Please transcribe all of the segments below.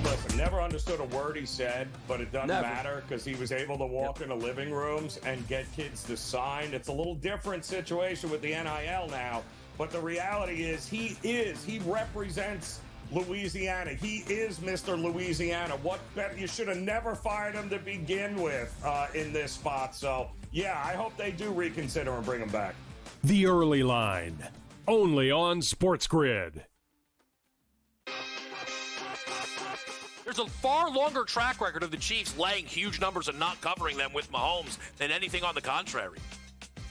listen, never understood a word he said, but it doesn't matter because he was able to walk into living rooms and get kids to sign. It's a little different situation with the NIL now, but the reality is he represents Louisiana. He is Mr. Louisiana. What bet you should have never fired him to begin with in this spot. So, yeah, I hope they do reconsider and bring him back. The Early Line, only on SportsGrid. There's a far longer track record of the Chiefs laying huge numbers and not covering them with Mahomes than anything on the contrary.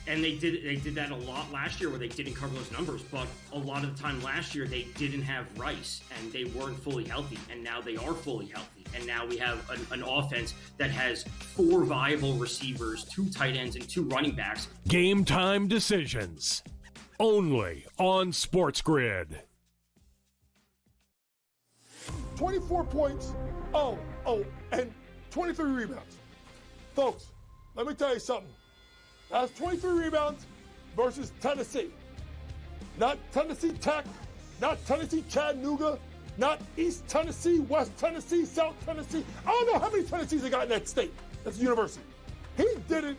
And they did that a lot last year where they didn't cover those numbers, but a lot of the time last year they didn't have Rice and they weren't fully healthy, and now they are fully healthy. And now we have an offense that has 4 viable receivers, 2 tight ends, and 2 running backs. Game time decisions, only on SportsGrid. 24 points, and 23 rebounds. Folks, let me tell you something. That's 23 rebounds versus Tennessee. Not Tennessee Tech, not Tennessee Chattanooga, not East Tennessee, West Tennessee, South Tennessee. I don't know how many Tennessees they got in that state. That's a university. He did it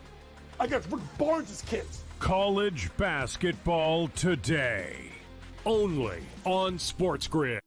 against Rick Barnes' kids. College basketball today, only on SportsGrid.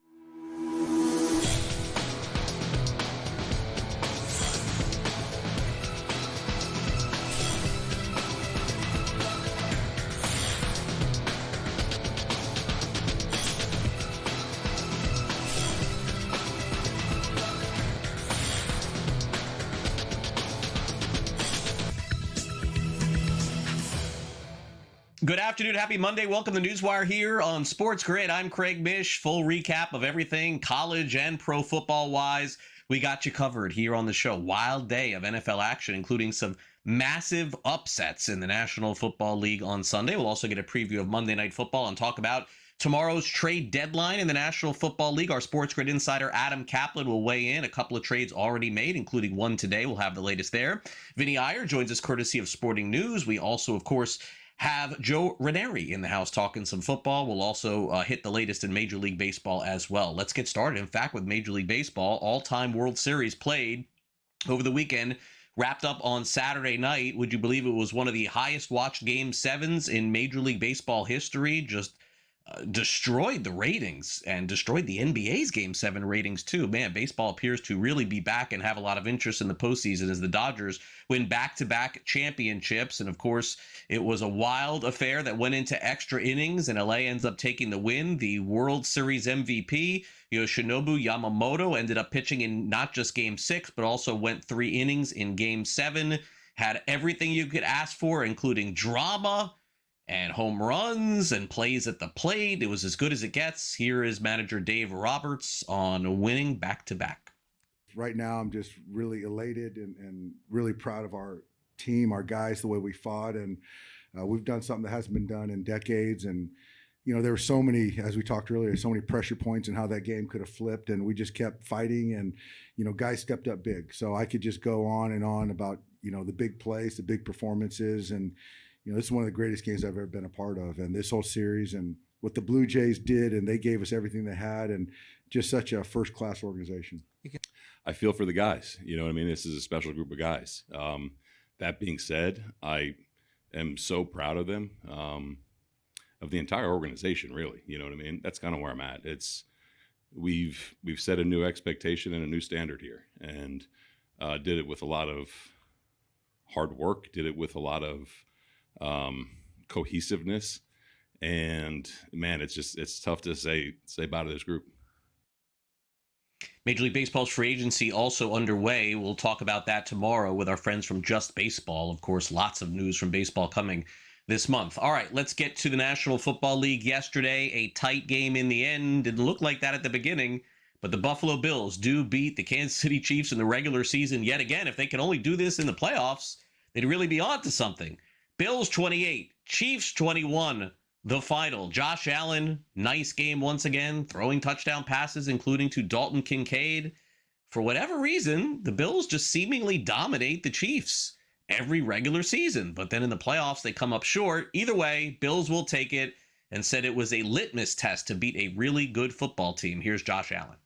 Good afternoon. Happy Monday. Welcome to NewsWire here on SportsGrid. I'm Craig Mish. Full recap of everything college and pro football wise. We got you covered here on the show. Wild day of NFL action, including some massive upsets in the National Football League on Sunday. We'll also get a preview of Monday Night Football and talk about tomorrow's trade deadline in the National Football League. Our SportsGrid insider Adam Kaplan will weigh in. A couple of trades already made, including one today. We'll have the latest there. Vinny Iyer joins us courtesy of Sporting News. We also, of course, have Joe Ranieri in the house talking some football. We'll also hit the latest in Major League Baseball as well. Let's get started. In fact, with Major League Baseball, all-time World Series played over the weekend, wrapped up on Saturday night. Would you believe it was one of the highest watched Game 7s in Major League Baseball history? Just destroyed the ratings and destroyed the NBA's Game 7 ratings too. Man, baseball appears to really be back and have a lot of interest in the postseason as the Dodgers win back-to-back championships. And of course, it was a wild affair that went into extra innings, and LA ends up taking the win. The World Series MVP, Yoshinobu Yamamoto, ended up pitching in not just Game 6, but also went 3 innings in Game 7. Had everything you could ask for, including drama and home runs and plays at the plate. It was as good as it gets. Here is manager Dave Roberts on winning back-to-back. Right now, I'm just really elated and really proud of our team, our guys, the way we fought. And we've done something that hasn't been done in decades. And, there were so many, as we talked earlier, so many pressure points and how that game could have flipped. And we just kept fighting and, guys stepped up big. So I could just go on and on about, the big plays, the big performances. And, this is one of the greatest games I've ever been a part of. And this whole series and what the Blue Jays did, and they gave us everything they had, and just such a first-class organization. I feel for the guys. You know what I mean? This is a special group of guys. That being said, I am so proud of them, of the entire organization, really. You know what I mean? That's kind of where I'm at. We've set a new expectation and a new standard here, and did it with a lot of hard work, did it with a lot of cohesiveness, and man, it's tough to say bye to this group. Major League Baseball's free agency also underway. We'll talk about that tomorrow with our friends from Just Baseball. Of course, lots of news from baseball coming this month. All right, let's get to the National Football League yesterday. A tight game in the end. Didn't look like that at the beginning, but the Buffalo Bills do beat the Kansas City Chiefs in the regular season yet again. If they can only do this in the playoffs, they'd really be on to something. Bills 28, Chiefs 21, the final. Josh Allen, nice game once again, throwing touchdown passes, including to Dalton Kincaid. For whatever reason, the Bills just seemingly dominate the Chiefs every regular season, but then in the playoffs, they come up short. Either way, Bills will take it and said it was a litmus test to beat a really good football team. Here's Josh Allen.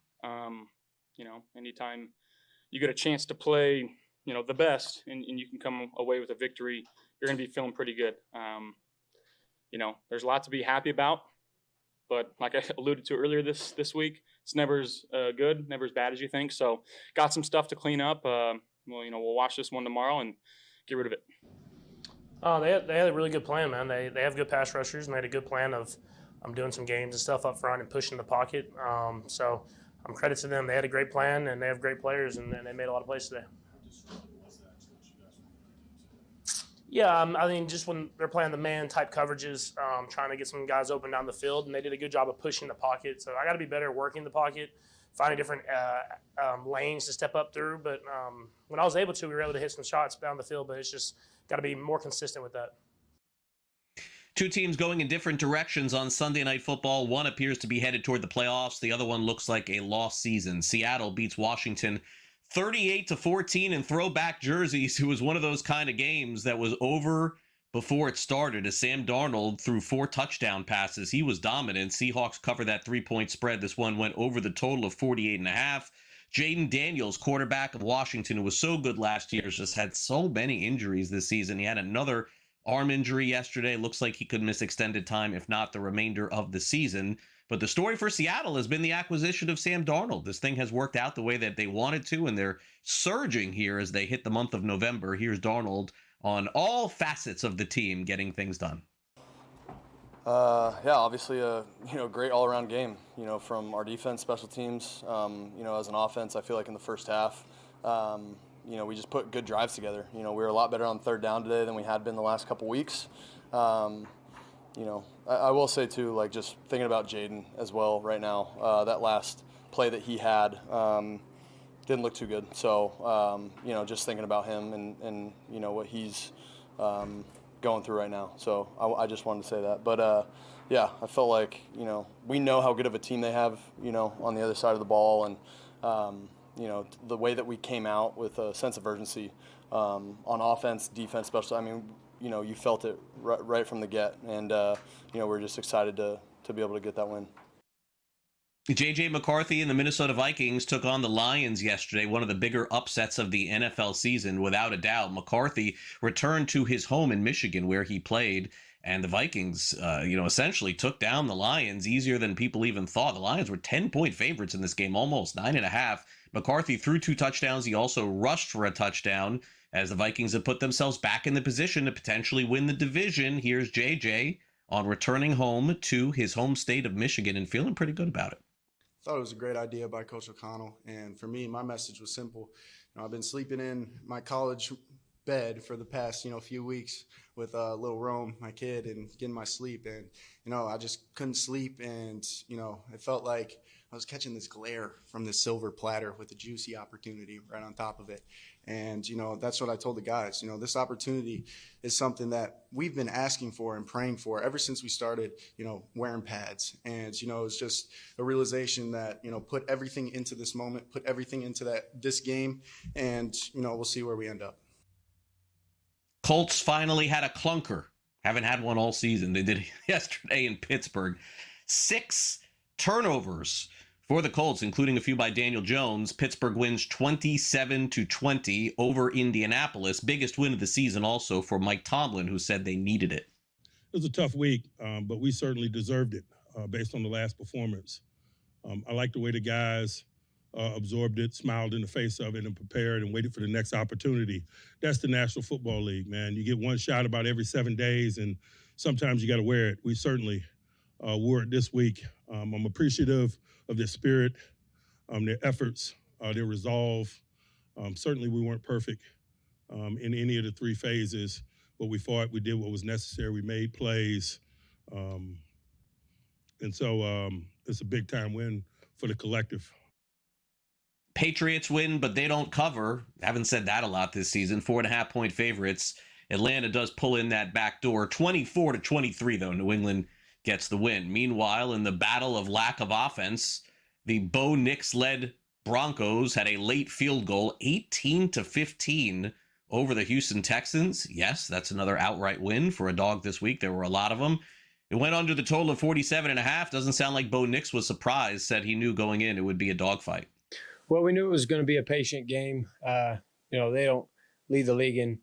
anytime you get a chance to play, the best and you can come away with a victory, you're going to be feeling pretty good. There's a lot to be happy about, but like I alluded to earlier this week, it's never as good, never as bad as you think. So got some stuff to clean up. We'll watch this one tomorrow and get rid of it. They had a really good plan, man. They have good pass rushers, and they had a good plan of doing some games and stuff up front and pushing the pocket. So credit to them. They had a great plan, and they have great players, and they made a lot of plays today. Yeah, I mean, just when they're playing the man-type coverages, trying to get some guys open down the field, and they did a good job of pushing the pocket. So I got to be better at working the pocket, finding different lanes to step up through. But when I was able to, we were able to hit some shots down the field, but it's just got to be more consistent with that. Two teams going in different directions on Sunday Night Football. One appears to be headed toward the playoffs. The other one looks like a lost season. Seattle beats Washington 38-14 in throwback jerseys. It was one of those kind of games that was over before it started as Sam Darnold threw 4 touchdown passes. He was dominant. Seahawks covered that 3-point spread. This one went over the total of 48.5. Jaden Daniels, quarterback of Washington, who was so good last year, has just had so many injuries this season. He had another arm injury yesterday. Looks like he could miss extended time, if not the remainder of the season. But the story for Seattle has been the acquisition of Sam Darnold. This thing has worked out the way that they wanted to, and they're surging here as they hit the month of November. Here's Darnold on all facets of the team getting things done. Obviously a great all-around game. From our defense, special teams. As an offense, I feel like in the first half, we just put good drives together. We were a lot better on third down today than we had been the last couple weeks. I will say too, like just thinking about Jaden as well right now, that last play that he had didn't look too good. So, just thinking about him and what he's going through right now. So I just wanted to say that. But, I felt like, we know how good of a team they have, on the other side of the ball. And, the way that we came out with a sense of urgency on offense, defense, special. I mean, you felt it right from the get, and we're just excited to be able to get that win. J.J. McCarthy and the Minnesota Vikings took on the Lions yesterday, one of the bigger upsets of the NFL season, without a doubt. McCarthy returned to his home in Michigan, where he played, and the Vikings, essentially took down the Lions easier than people even thought. The Lions were 10-point favorites in this game, almost 9.5. McCarthy threw 2 touchdowns. He also rushed for a touchdown, as the Vikings have put themselves back in the position to potentially win the division. Here's JJ on returning home to his home state of Michigan and feeling pretty good about it. I thought it was a great idea by Coach O'Connell. And for me, my message was simple. I've been sleeping in my college bed for the past, few weeks with little Rome, my kid, and getting my sleep. And, I just couldn't sleep. And, it felt like I was catching this glare from this silver platter with a juicy opportunity right on top of it. And, that's what I told the guys. This opportunity is something that we've been asking for and praying for ever since we started, wearing pads. And, it's just a realization that, put everything into this moment, put everything into this game, and, we'll see where we end up. Colts finally had a clunker. Haven't had one all season. They did yesterday in Pittsburgh. 6 turnovers for the Colts, including a few by Daniel Jones. Pittsburgh wins 27-20 over Indianapolis. Biggest win of the season also for Mike Tomlin, who said they needed it. It was a tough week, but we certainly deserved it based on the last performance. I like the way the guys absorbed it, smiled in the face of it, and prepared and waited for the next opportunity. That's the National Football League, man. You get one shot about every 7 days, and sometimes you got to wear it. We certainly wore it this week. I'm appreciative of their spirit, their efforts, their resolve. Certainly we weren't perfect in any of the 3 phases, but we fought. We did what was necessary. We made plays. And so it's a big-time win for the collective. Patriots win, but they don't cover. Haven't said that a lot this season. 4.5-point favorites. Atlanta does pull in that back door. 24-23, though. New England gets the win. Meanwhile, in the battle of lack of offense, the Bo Nix-led Broncos had a late field goal, 18-15 over the Houston Texans. Yes, that's another outright win for a dog this week. There were a lot of them. It went under the total of 47.5. Doesn't sound like Bo Nix was surprised. Said he knew going in it would be a dogfight. Well, we knew it was going to be a patient game. They don't lead the league in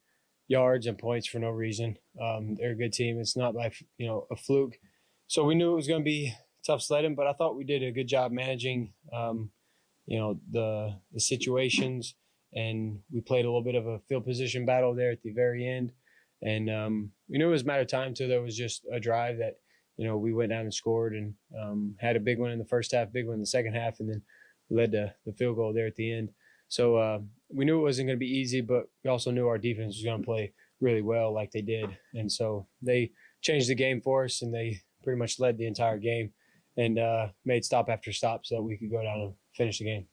yards and points for no reason. They're a good team. It's not by, a fluke. So we knew it was going to be tough sledding, but I thought we did a good job managing, the situations, and we played a little bit of a field position battle there at the very end. And we knew it was a matter of time till there was just a drive that, we went down and scored and had a big one in the first half, big one in the second half, and then led to the field goal there at the end. So we knew it wasn't going to be easy, but we also knew our defense was going to play really well like they did. And so they changed the game for us, and they pretty much led the entire game and made stop after stop so that we could go down and finish the game.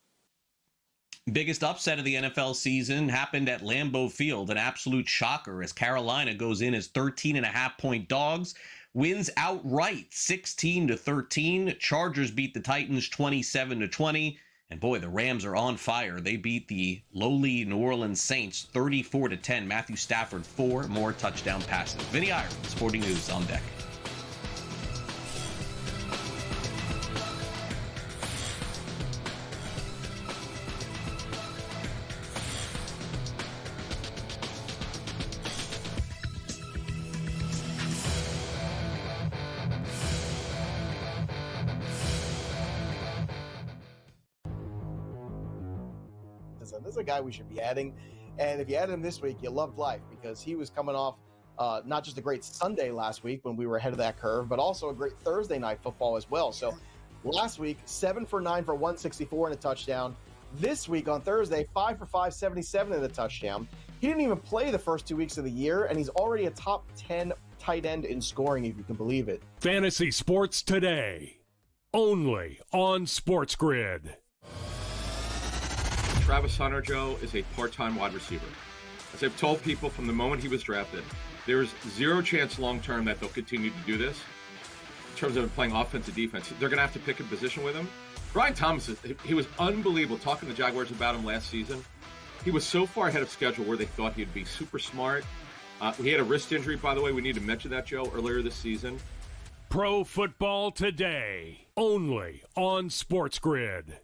Biggest upset of the NFL season happened at Lambeau Field, an absolute shocker as Carolina goes in as 13.5-point dogs, wins outright 16-13. Chargers beat the Titans 27-20. And boy, the Rams are on fire. They beat the lowly New Orleans Saints 34-10. Matthew Stafford, 4 more touchdown passes. Vinny Iyer, Sporting News on deck. This is a guy we should be adding. And if you add him this week, you loved life because he was coming off not just a great Sunday last week when we were ahead of that curve, but also a great Thursday night football as well. So last week, 7 for 9 for 164 and a touchdown. This week on Thursday, 5 for 5, 77 and a touchdown. He didn't even play the first 2 weeks of the year, and he's already a top 10 tight end in scoring, if you can believe it. Fantasy Sports Today, only on SportsGrid. Travis Hunter, Joe, is a part-time wide receiver. As I've told people from the moment he was drafted, there's zero chance long-term that they'll continue to do this in terms of playing offense and defense. They're going to have to pick a position with him. Brian Thomas, he was unbelievable. Talking to the Jaguars about him last season, he was so far ahead of schedule where they thought he'd be super smart. He had a wrist injury, by the way. We need to mention that, Joe, earlier this season. Pro Football Today, only on SportsGrid.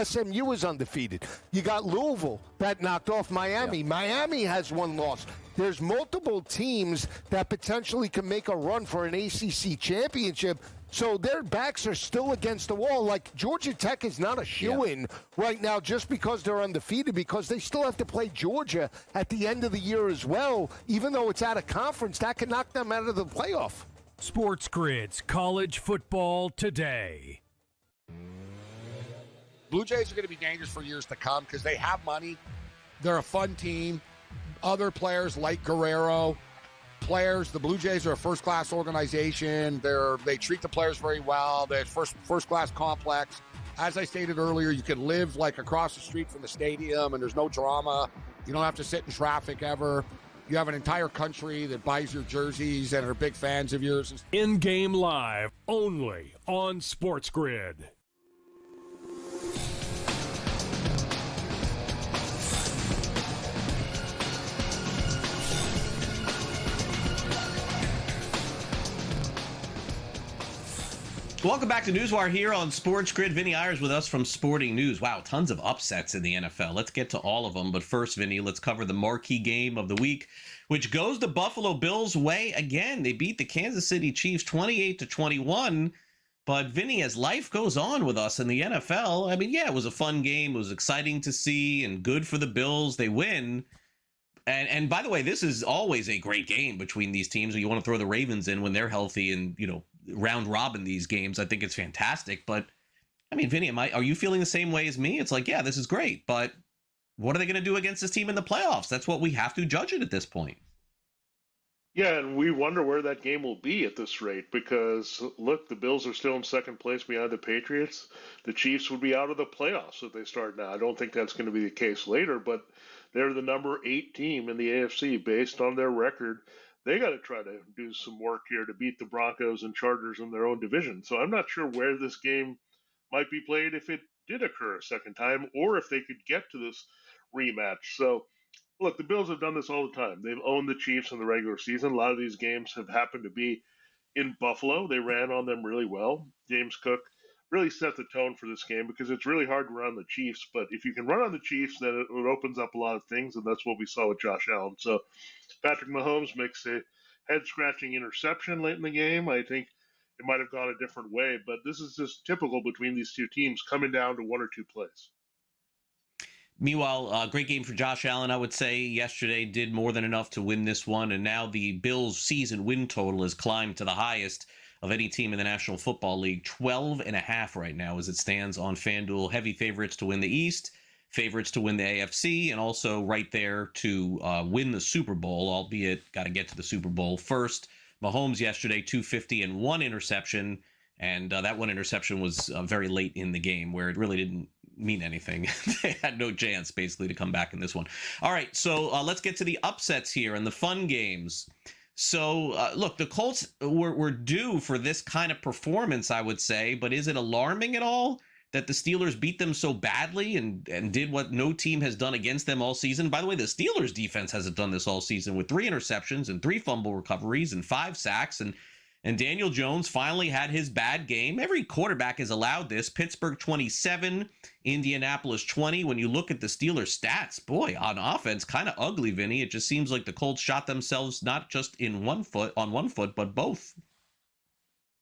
SMU is undefeated. You got Louisville that knocked off Miami. Yeah. Miami has one loss. There's multiple teams that potentially can make a run for an ACC championship. So their backs are still against the wall. Like Georgia Tech is not a shoo-in right now just because they're undefeated, because they still have to play Georgia at the end of the year as well. Even though it's out of conference, that can knock them out of the playoff. SportsGrid's College Football Today. Blue Jays are going to be dangerous for years to come because they have money. They're a fun team. Other players like Guerrero, the Blue Jays are a first-class organization. They treat the players very well. They're first-class complex. As I stated earlier, you can live like across the street from the stadium and there's no drama. You don't have to sit in traffic ever. You have an entire country that buys your jerseys and are big fans of yours. In-game live, only on SportsGrid. Welcome back to NewsWire here on SportsGrid. Vinny Ayers with us from Sporting News. Wow, tons of upsets in the NFL. Let's get to all of them. But first, Vinny, let's cover the marquee game of the week, which goes the Buffalo Bills' way again. They beat the Kansas City Chiefs 28-21. But Vinny, as life goes on with us in the NFL, I mean, yeah, it was a fun game. It was exciting to see and good for the Bills. They win. And by the way, this is always a great game between these teams. You want to throw the Ravens in when they're healthy and, round robin these games. I think it's fantastic. But I mean, Vinny, are you feeling the same way as me? It's like, yeah, this is great, but what are they going to do against this team in the playoffs? That's what we have to judge it at this point. Yeah, and we wonder where that game will be at this rate because, look, the Bills are still in second place behind the Patriots. The Chiefs would be out of the playoffs if they start now. I don't think that's going to be the case later, but they're the number 8 team in the AFC based on their record. They got to try to do some work here to beat the Broncos and Chargers in their own division. So I'm not sure where this game might be played if it did occur a second time or if they could get to this rematch. So, look, the Bills have done this all the time. They've owned the Chiefs in the regular season. A lot of these games have happened to be in Buffalo. They ran on them really well. James Cook really set the tone for this game because it's really hard to run the Chiefs. But if you can run on the Chiefs, then it opens up a lot of things, and that's what we saw with Josh Allen. So Patrick Mahomes makes a head-scratching interception late in the game. I think it might have gone a different way, but this is just typical between these two teams coming down to one or two plays. Meanwhile, great game for Josh Allen, I would say. Yesterday did more than enough to win this one, and now the Bills' season win total has climbed to the highest of any team in the National Football League. 12.5 right now as it stands on FanDuel. Heavy favorites to win the East, favorites to win the AFC, and also right there to win the Super Bowl, albeit got to get to the Super Bowl first. Mahomes yesterday, 250 and 1 interception, and that one interception was very late in the game where it really didn't mean anything. They had no chance, basically, to come back in this one. All right, so let's get to the upsets here and the fun games. So, look, the Colts were due for this kind of performance, I would say, but is it alarming at all that the Steelers beat them so badly and did what no team has done against them all season? By the way, the Steelers defense hasn't done this all season with 3 interceptions and 3 fumble recoveries and 5 sacks, and Daniel Jones finally had his bad game. Every quarterback has allowed this. Pittsburgh 27, Indianapolis 20. When you look at the Steelers stats, boy, on offense, kind of ugly, Vinny. It just seems like the Colts shot themselves not just on one foot, but both.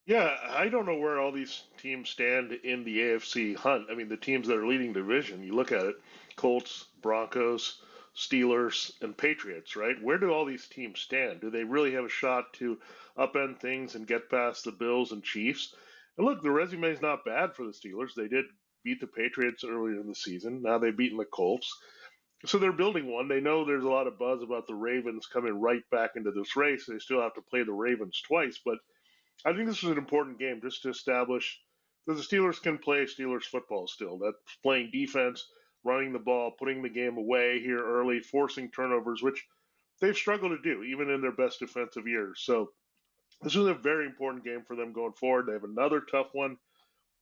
Yeah, I don't know where all these teams stand in the AFC hunt. I mean, the teams that are leading the division, you look at it, Colts, Broncos, Steelers, and Patriots, right? Where do all these teams stand? Do they really have a shot to upend things and get past the Bills and Chiefs? And look, the resume is not bad for the Steelers. They did beat the Patriots earlier in the season. Now they've beaten the Colts. So they're building one. They know there's a lot of buzz about the Ravens coming right back into this race. They still have to play the Ravens twice, but I think this was an important game just to establish that the Steelers can play Steelers football still. That's playing defense, running the ball, putting the game away here early, forcing turnovers, which they've struggled to do even in their best defensive years. So this was a very important game for them going forward. They have another tough one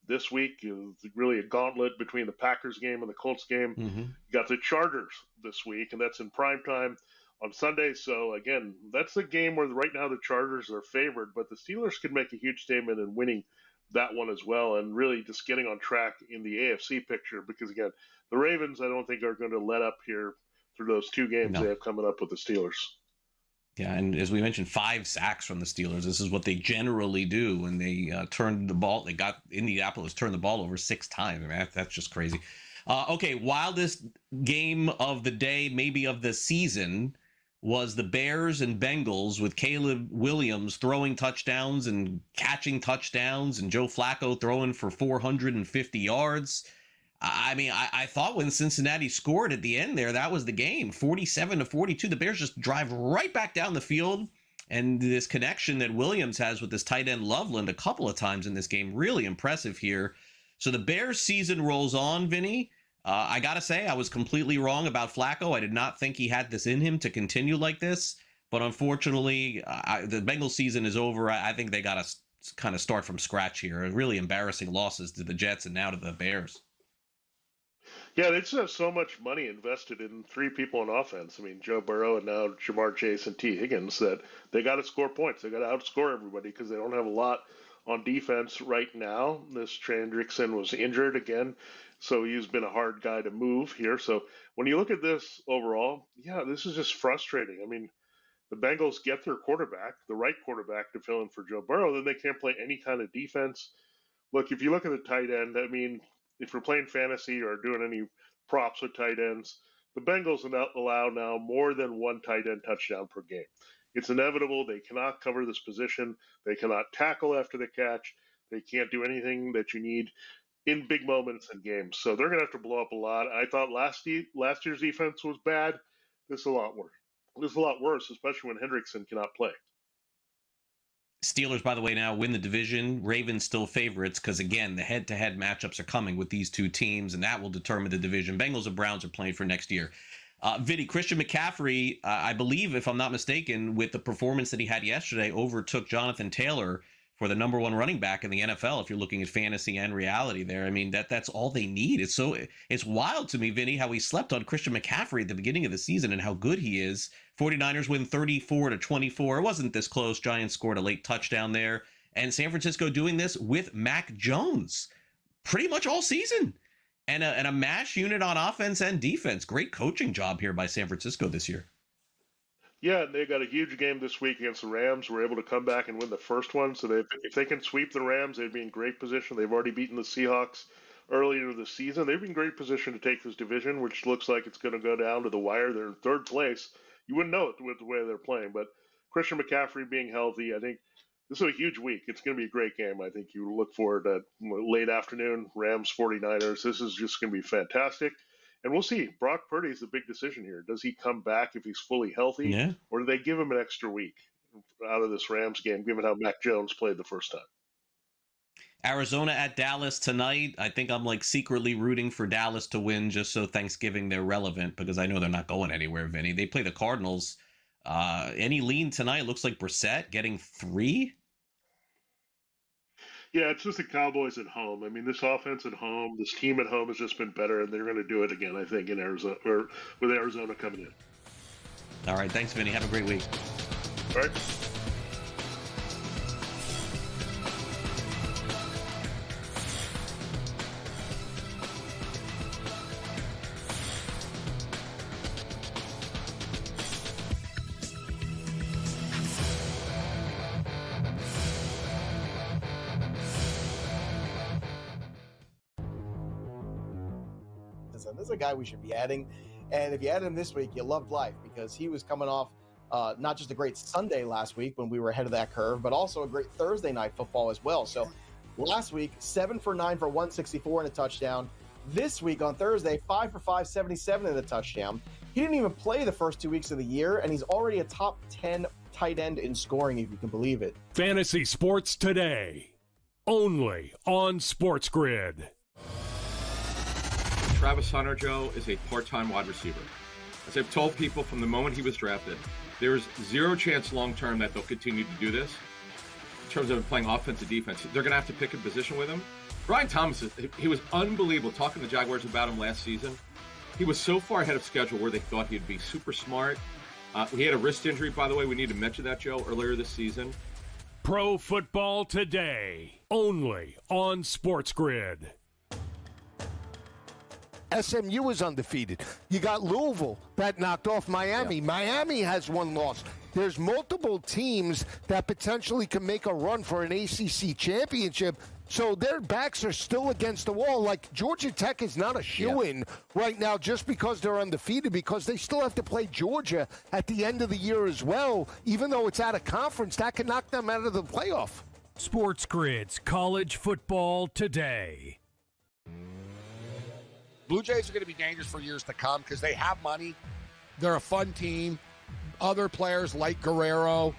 this week. It's really a gauntlet between the Packers game and the Colts game. You got the Chargers this week, and that's in prime time on Sunday. So again, that's the game where right now the Chargers are favored, but the Steelers could make a huge statement in winning that one as well, and really just getting on track in the AFC picture, because again, the Ravens I don't think are going to let up here through those 2 games they have coming up with the Steelers. Yeah, and as we mentioned, 5 sacks from the Steelers. This is what they generally do when they turned the ball. They got Indianapolis turned the ball over 6 times. I mean, that's just crazy. Okay, wildest game of the day, maybe of the season, was the Bears and Bengals with Caleb Williams throwing touchdowns and catching touchdowns and Joe Flacco throwing for 450 yards. I mean, I thought when Cincinnati scored at the end there, that was the game, 47-42. The Bears just drive right back down the field. And this connection that Williams has with this tight end Loveland a couple of times in this game, really impressive here. So the Bears season rolls on, Vinny. I got to say, I was completely wrong about Flacco. I did not think he had this in him to continue like this. But unfortunately, the Bengals season is over. I think they got to kind of start from scratch here. Really embarrassing losses to the Jets and now to the Bears. Yeah, they just have so much money invested in 3 people on offense. I mean, Joe Burrow and now Jamar Chase and T. Higgins, that they got to score points. They got to outscore everybody because they don't have a lot on defense right now. This Chandrickson was injured again, so he's been a hard guy to move here. So when you look at this overall, yeah, this is just frustrating. I mean, the Bengals get their quarterback, the right quarterback, to fill in for Joe Burrow, then they can't play any kind of defense. Look, if you look at the tight end, I mean, if we're playing fantasy or doing any props with tight ends, the Bengals allow now more than 1 tight end touchdown per game. It's inevitable. They cannot cover this position. They cannot tackle after the catch. They can't do anything that you need in big moments in games. So they're going to have to blow up a lot. I thought last year's defense was bad. This is a lot worse. This is a lot worse, especially when Hendrickson cannot play. Steelers, by the way, now win the division. Ravens still favorites because, again, the head-to-head matchups are coming with these 2 teams, and that will determine the division. Bengals and Browns are playing for next year. Vinny, Christian McCaffrey, I believe, if I'm not mistaken, with the performance that he had yesterday, overtook Jonathan Taylor for the number 1 running back in the NFL, if you're looking at fantasy and reality there. I mean, that's all they need. It's wild to me, Vinny, how we slept on Christian McCaffrey at the beginning of the season and how good he is. 49ers win 34-24. It wasn't this close. Giants scored a late touchdown there. And San Francisco doing this with Mac Jones. pretty much all season. And a mash unit on offense and defense. Great coaching job here by San Francisco this year. Yeah, they got a huge game this week against the Rams. Were able to come back and win the first one. So if they can sweep the Rams, they'd be in great position. They've already beaten the Seahawks earlier this season. They'd be in great position to take this division, which looks like it's going to go down to the wire. They're in third place. You wouldn't know it with the way they're playing, but Christian McCaffrey being healthy, I think this is a huge week. It's going to be a great game. I think you look forward to late afternoon, Rams 49ers. This is just going to be fantastic. And we'll see. Brock Purdy is the big decision here. Does he come back if he's fully healthy? Yeah. Or do they give him an extra week out of this Rams game, given how Mac Jones played the first time? Arizona at Dallas tonight. I think I'm like secretly rooting for Dallas to win just so Thanksgiving they're relevant, because I know they're not going anywhere, Vinny. They play the Cardinals. Any lean tonight? Looks like Brissett getting 3. Yeah, it's just the Cowboys at home. I mean, this offense at home, this team at home has just been better, and they're going to do it again, I think, in Arizona, or with Arizona coming in. All right, thanks, Vinny. Have a great week. All right. This is a guy we should be adding. And if you add him this week, you loved life, because he was coming off not just a great Sunday last week when we were ahead of that curve, but also a great Thursday night football as well. So last week, 7 for 9 for 164 and a touchdown. This week on Thursday, 5 for 5, 77 and a touchdown. He didn't even play the first 2 weeks of the year, and he's already a top 10 tight end in scoring, if you can believe it. Fantasy Sports Today, only on SportsGrid. Travis Hunter, Joe, is a part-time wide receiver. As I've told people from the moment he was drafted, there's zero chance long-term that they'll continue to do this in terms of playing offense and defense. They're going to have to pick a position with him. Brian Thomas, he was unbelievable. Talking to the Jaguars about him last season, he was so far ahead of schedule where they thought he'd be super smart. He had a wrist injury, by the way. We need to mention that, Joe, earlier this season. Pro Football Today, only on SportsGrid. SMU is undefeated. You got Louisville that knocked off Miami. Yeah. Miami has one loss. There's multiple teams that potentially can make a run for an ACC championship. So their backs are still against the wall. Like, Georgia Tech is not a shoo-in right now just because they're undefeated, because they still have to play Georgia at the end of the year as well. Even though it's out of conference, that can knock them out of the playoff. SportsGrid's College Football Today. Blue Jays are going to be dangerous for years to come because they have money. They're a fun team. Other players like Guerrero,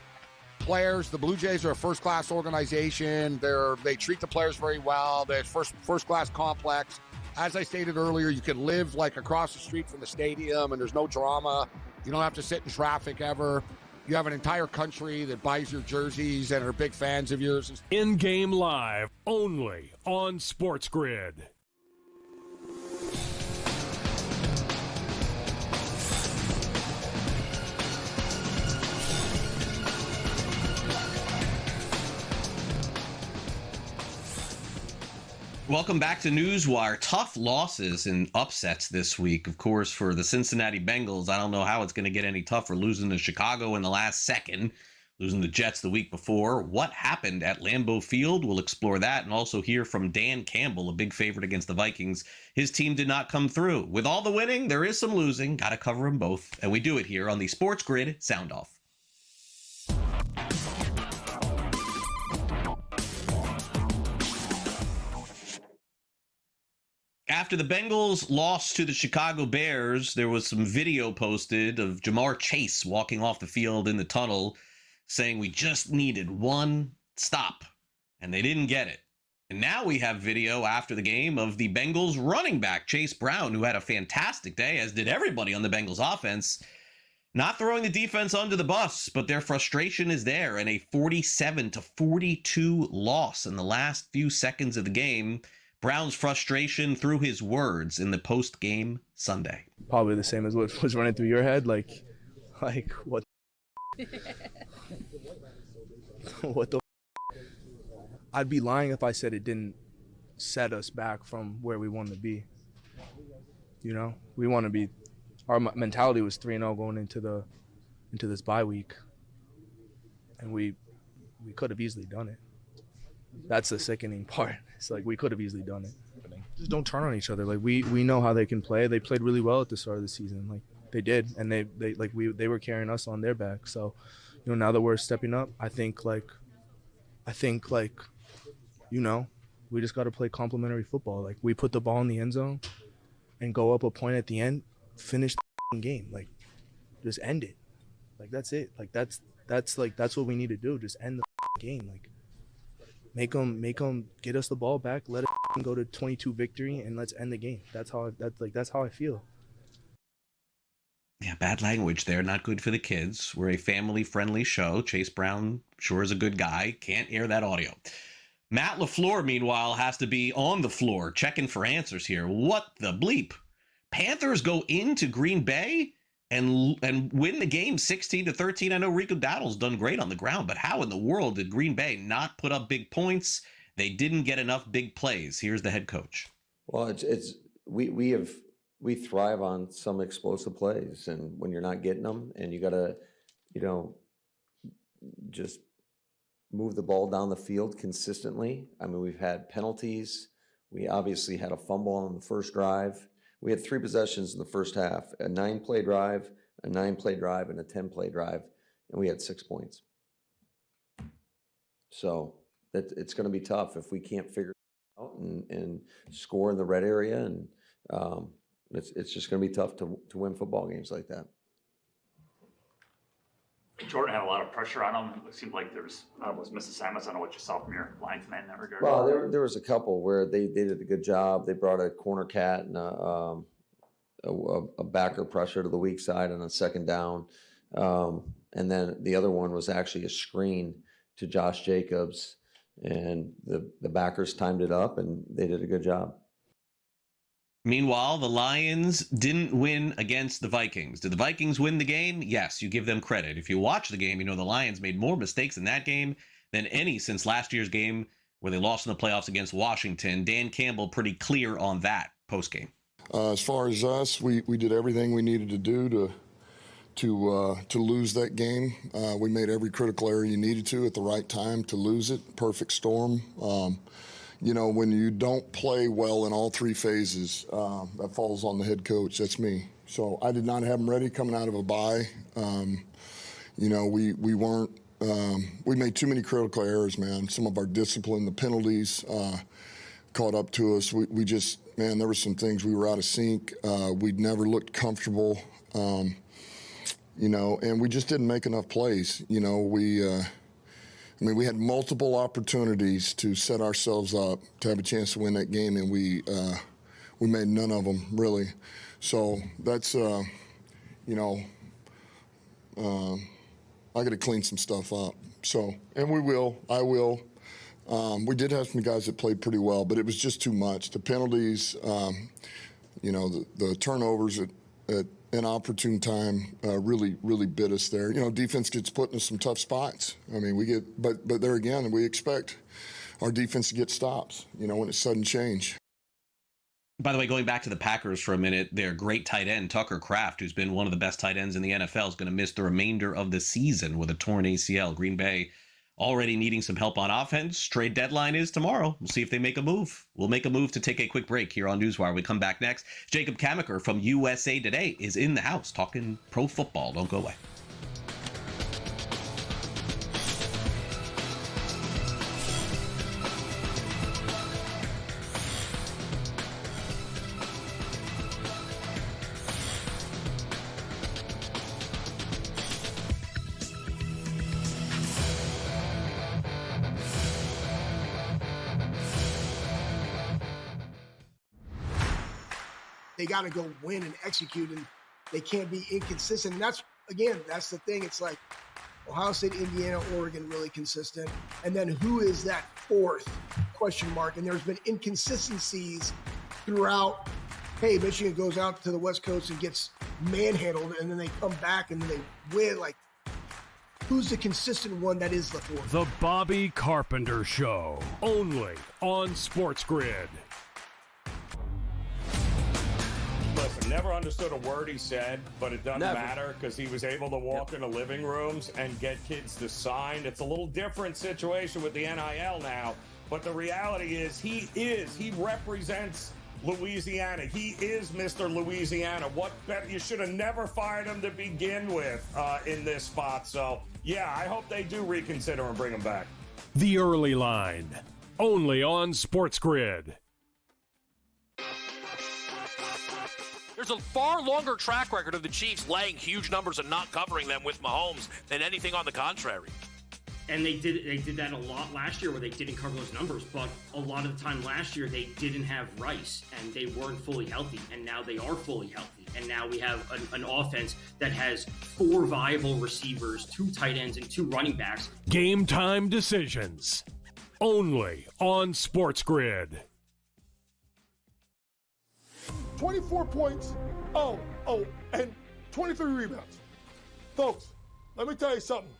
the Blue Jays are a first-class organization. They treat the players very well. They're first-class complex. As I stated earlier, you can live like across the street from the stadium, and there's no drama. You don't have to sit in traffic ever. You have an entire country that buys your jerseys and are big fans of yours. In-game live, only on SportsGrid. Welcome back to NewsWire. Tough losses and upsets this week, of course, for the Cincinnati Bengals. I don't know how it's going to get any tougher, losing to Chicago in the last second, losing the Jets the week before. What happened at Lambeau Field? We'll explore that and also hear from Dan Campbell, a big favorite against the Vikings. His team did not come through. With all the winning, there is some losing. Got to cover them both. And we do it here on the SportsGrid Sound Off. After the Bengals lost to the Chicago Bears, there was some video posted of Jamar Chase walking off the field in the tunnel saying we just needed one stop, and they didn't get it. And now we have video after the game of the Bengals running back, Chase Brown, who had a fantastic day, as did everybody on the Bengals offense, not throwing the defense under the bus, but their frustration is there, and a 47-42 loss in the last few seconds of the game. Brown's frustration through his words in the post-game Sunday. Probably the same as what was running through your head, like what? What the? I'd be lying if I said it didn't set us back from where we want to be. You know, we want to be. Our mentality was 3-0 going into this bye week, and we could have easily done it. That's the sickening part. It's like we could have easily done it. Just don't turn on each other. Like we know how they can play. They played really well at the start of the season. Like they did, and they were carrying us on their back. So, you know, now that we're stepping up, I think you know, we just got to play complementary football. Like we put the ball in the end zone and go up a point at the end, finish the game. Like just end it. Like that's it. Like that's what we need to do. Just end the game. Like make them get us the ball back. Let it go to 22 victory and let's end the game. That's how I feel. Yeah, bad language there. Not good for the kids. We're a family-friendly show. Chase Brown sure is a good guy. Can't air that audio. Matt LaFleur, meanwhile, has to be on the floor checking for answers here. What the bleep? Panthers go into Green Bay and win the game 16-13. I know Rico Dowdle's done great on the ground, but how in the world did Green Bay not put up big points? They didn't get enough big plays. Here's the head coach. Well, we thrive on some explosive plays, and when you're not getting them, and you got to, you know, just move the ball down the field consistently. I mean, we've had penalties. We obviously had a fumble on the first drive. We had 3 possessions in the first half, a 9-play drive, a 9-play drive, and a 10-play drive, and we had 6 points. So it's going to be tough if we can't figure it out and score in the red area, and it's just going to be tough to win football games like that. Jordan had a lot of pressure on him. It seemed like there's was missed assignments. I don't know what you saw from your line tonight in that regard. Well, there was a couple where they did a good job. They brought a corner cat and a backer pressure to the weak side on a second down. And then the other one was actually a screen to Josh Jacobs, and the backers timed it up, and they did a good job. Meanwhile, the Lions didn't win against the Vikings. Did the Vikings win the game? Yes, you give them credit. If you watch the game, you know the Lions made more mistakes in that game than any since last year's game where they lost in the playoffs against Washington. Dan Campbell pretty clear on that postgame. As far as us, we did everything we needed to do to lose that game. We made every critical error you needed to at the right time to lose it. Perfect storm. You know, when you don't play well in all 3 phases, that falls on the head coach. That's me. So I did not have them ready coming out of a bye. You know, we weren't. We made too many critical errors, man. Some of our discipline, the penalties, caught up to us. We just, man, there were some things we were out of sync. We'd never looked comfortable. You know, and we just didn't make enough plays. You know, we had multiple opportunities to set ourselves up to have a chance to win that game, and we made none of them, really. So that's, you know, I got to clean some stuff up. So, and we will. I will. We did have some guys that played pretty well, but it was just too much. The penalties, you know, the turnovers at inopportune time really bit us there. You know, defense gets put in some tough spots. I mean, we get, but there again, we expect our defense to get stops, you know, when it's sudden change. By the way, going back to the Packers for a minute, their great tight end, Tucker Kraft, who's been one of the best tight ends in the NFL, is going to miss the remainder of the season with a torn ACL. Green Bay already needing some help on offense. Trade deadline is tomorrow. We'll see if they make a move. We'll make a move to take a quick break here on NewsWire. We come back next. Jacob Kamaker from USA Today is in the house talking pro football. Don't go away. They got to go win and execute, and they can't be inconsistent. And that's the thing. It's like Ohio State, Indiana, Oregon, really consistent. And then who is that fourth question mark? And there's been inconsistencies throughout. Hey, Michigan goes out to the West Coast and gets manhandled, and then they come back and then they win. Like, who's the consistent one that is the fourth. The Bobby Carpenter Show, only on SportsGrid. Listen, never understood a word he said, but it doesn't matter because he was able to walk into living rooms and get kids to sign. It's a little different situation with the NIL now, but the reality is he represents Louisiana. He is Mr. Louisiana. What better? You should have never fired him to begin with in this spot. So, yeah, I hope they do reconsider and bring him back. The Early Line, only on SportsGrid. There's a far longer track record of the Chiefs laying huge numbers and not covering them with Mahomes than anything on the contrary. And they did that a lot last year where they didn't cover those numbers, but a lot of the time last year they didn't have Rice and they weren't fully healthy, and now they are fully healthy. And now we have an offense that has 4 viable receivers, 2 tight ends, and 2 running backs. Game time decisions, only on SportsGrid. 24 points, and 23 rebounds. Folks, let me tell you something.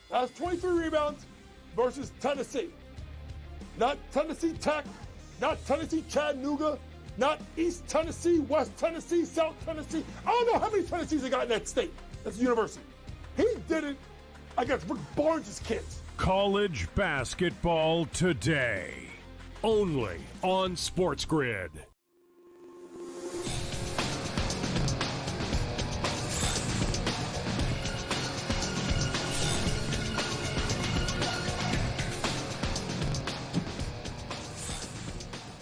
That's 23 rebounds versus Tennessee. Not Tennessee Tech, not Tennessee Chattanooga, not East Tennessee, West Tennessee, South Tennessee. I don't know how many Tennessees they got in that state. That's a university. He did it against Rick Barnes' kids. College basketball today, only on SportsGrid.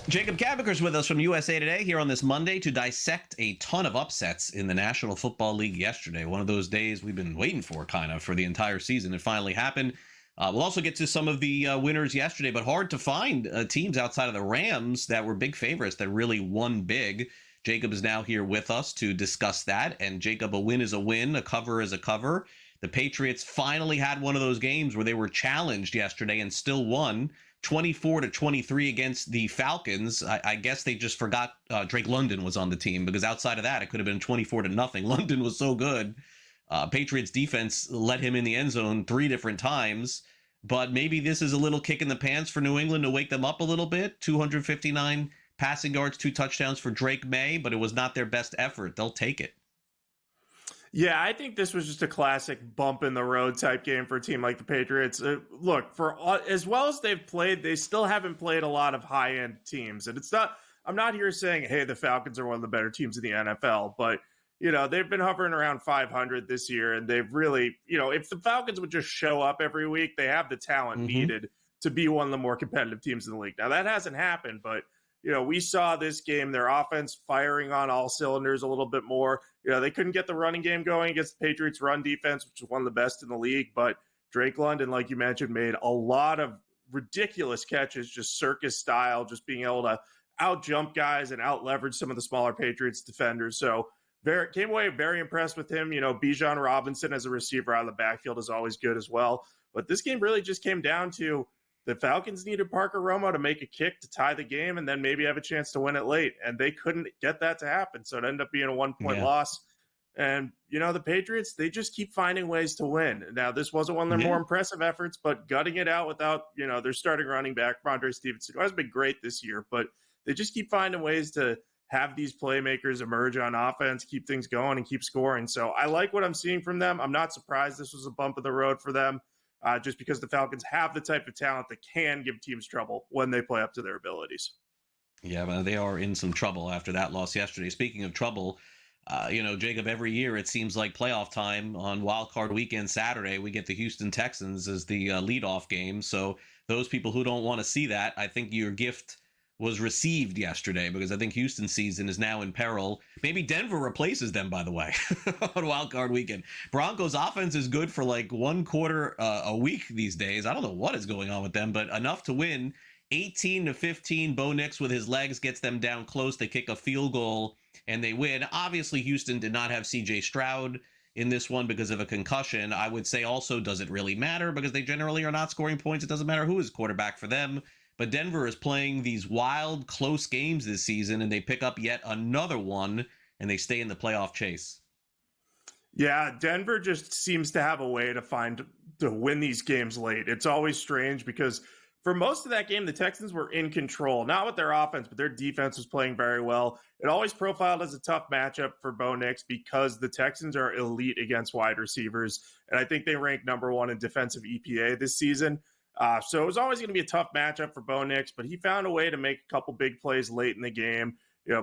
Jacob Kavaker's with us from USA Today here on this Monday to dissect a ton of upsets in the National Football League yesterday. One of those days we've been waiting for, kind of, for the entire season. It finally happened. We'll also get to some of the winners yesterday, but hard to find teams outside of the Rams that were big favorites that really won big. Jacob is now here with us to discuss that. And Jacob, a win is a win, a cover is a cover. The Patriots finally had one of those games where they were challenged yesterday and still won. 24-23 against the Falcons. I guess they just forgot Drake London was on the team, because outside of that, it could have been 24-0. London was so good. Patriots defense let him in the end zone 3 different times, but maybe this is a little kick in the pants for New England to wake them up a little bit. 259 passing yards, 2 touchdowns for Drake May, but it was not their best effort. They'll take it. Yeah, I think this was just a classic bump in the road type game for a team like the Patriots. Look, for as well as they've played, they still haven't played a lot of high-end teams. And I'm not here saying, hey, the Falcons are one of the better teams in the NFL, but, they've been hovering around 500 this year, and they've really, if the Falcons would just show up every week, they have the talent needed to be one of the more competitive teams in the league. Now, that hasn't happened, but we saw this game, their offense firing on all cylinders a little bit more. They couldn't get the running game going against the Patriots' run defense, which is one of the best in the league. But Drake London, like you mentioned, made a lot of ridiculous catches, just circus style, just being able to out-jump guys and out-leverage some of the smaller Patriots defenders. So came away very impressed with him. Bijan Robinson as a receiver out of the backfield is always good as well. But this game really just came down to the Falcons needed Parker Romo to make a kick to tie the game and then maybe have a chance to win it late. And they couldn't get that to happen. So it ended up being a 1-point loss. And, the Patriots, they just keep finding ways to win. Now, this wasn't one of their more impressive efforts, but gutting it out without, their starting running back, Rondre Stevenson, who has been great this year. But they just keep finding ways to have these playmakers emerge on offense, keep things going, and keep scoring. So I like what I'm seeing from them. I'm not surprised this was a bump in the road for them. Just because the Falcons have the type of talent that can give teams trouble when they play up to their abilities. Yeah, but they are in some trouble after that loss yesterday. Speaking of trouble, Jacob, every year it seems like playoff time on Wild Card Weekend Saturday, we get the Houston Texans as the leadoff game. So those people who don't want to see that, I think your gift was received yesterday, because I think Houston's season is now in peril. Maybe Denver replaces them, by the way, on Wild Card Weekend. Broncos offense is good for like 1 quarter a week these days. I don't know what is going on with them, but enough to win 18-15. Bo Nix with his legs gets them down close. They kick a field goal and they win. Obviously, Houston did not have CJ Stroud in this one because of a concussion. I would say also, does it really matter? Because they generally are not scoring points. It doesn't matter who is quarterback for them. But Denver is playing these wild, close games this season, and they pick up yet another one, and they stay in the playoff chase. Yeah, Denver just seems to have a way to win these games late. It's always strange because for most of that game, the Texans were in control, not with their offense, but their defense was playing very well. It always profiled as a tough matchup for Bo Nix because the Texans are elite against wide receivers, and I think they rank number 1 in defensive EPA this season. So it was always going to be a tough matchup for Bo Nix, but he found a way to make a couple big plays late in the game.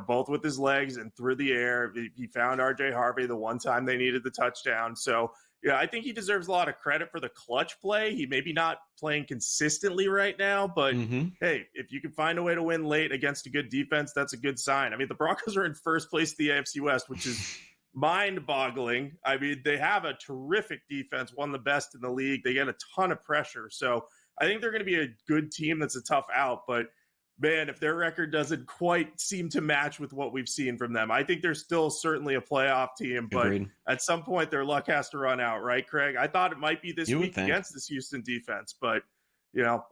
Both with his legs and through the air. He found RJ Harvey the one time they needed the touchdown. So, I think he deserves a lot of credit for the clutch play. He may be not playing consistently right now, but hey, if you can find a way to win late against a good defense, that's a good sign. I mean, the Broncos are in first place in the AFC West, which is mind-boggling. I mean, they have a terrific defense, one of the best in the league. They get a ton of pressure. So I think they're going to be a good team that's a tough out, but man, if their record doesn't quite seem to match with what we've seen from them, I think they're still certainly a playoff team, but Agreed. At some point their luck has to run out, right, Craig? I thought it might be this week against this Houston defense, but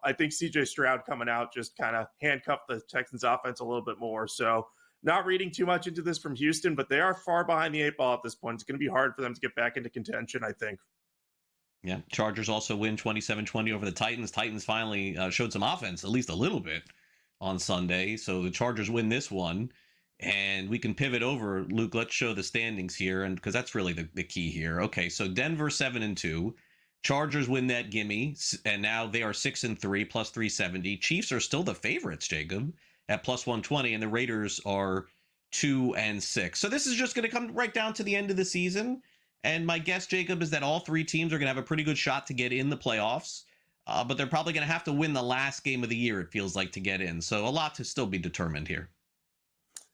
I think CJ Stroud coming out just kind of handcuffed the Texans offense a little bit more. So not reading too much into this from Houston, but they are far behind the 8 ball at this point. It's going to be hard for them to get back into contention, I think. Yeah, Chargers also win 27-20 over the Titans. Titans finally showed some offense, at least a little bit, on Sunday. So the Chargers win this one, and we can pivot over. Luke, let's show the standings here, and because that's really the key here. Okay, so Denver 7-2. Chargers win that gimme, and now they are 6-3 plus 370. Chiefs are still the favorites, Jacob, at plus 120, and the Raiders are 2-6. So this is just going to come right down to the end of the season. And my guess, Jacob, is that all 3 teams are going to have a pretty good shot to get in the playoffs. But they're probably going to have to win the last game of the year, it feels like, to get in. So a lot to still be determined here.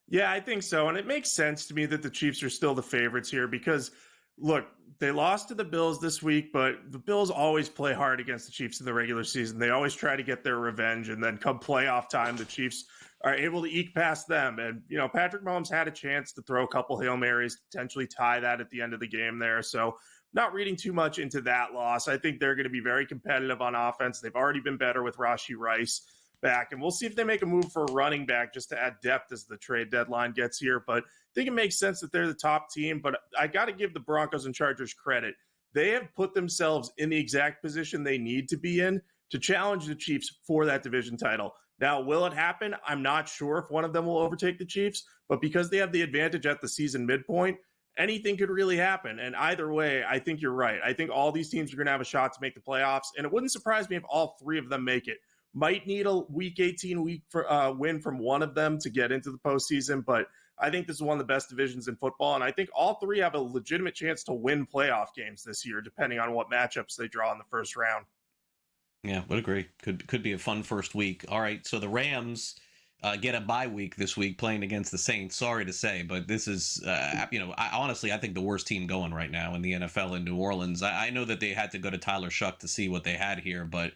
Yeah, I think so. And it makes sense to me that the Chiefs are still the favorites here because, look, they lost to the Bills this week, but the Bills always play hard against the Chiefs in the regular season. They always try to get their revenge. And then come playoff time, the Chiefs are able to eke past them. And, Patrick Mahomes had a chance to throw a couple Hail Marys, potentially tie that at the end of the game there. So not reading too much into that loss. I think they're going to be very competitive on offense. They've already been better with Rashee Rice back, and we'll see if they make a move for a running back just to add depth as the trade deadline gets here. But I think it makes sense that they're the top team, but I got to give the Broncos and Chargers credit. They have put themselves in the exact position they need to be in to challenge the Chiefs for that division title. Now, will it happen? I'm not sure if one of them will overtake the Chiefs, but because they have the advantage at the season midpoint, anything could really happen. And either way, I think you're right. I think all these teams are going to have a shot to make the playoffs. And it wouldn't surprise me if all 3 of them make it. Might need a week 18 win from one of them to get into the postseason. But I think this is one of the best divisions in football. And I think all 3 have a legitimate chance to win playoff games this year, depending on what matchups they draw in the first round. Yeah, would agree. Could be a fun first week. All right, so the Rams get a bye week this week playing against the Saints. Sorry to say, but this is, I think the worst team going right now in the NFL in New Orleans. I know that they had to go to Tyler Shuck to see what they had here, but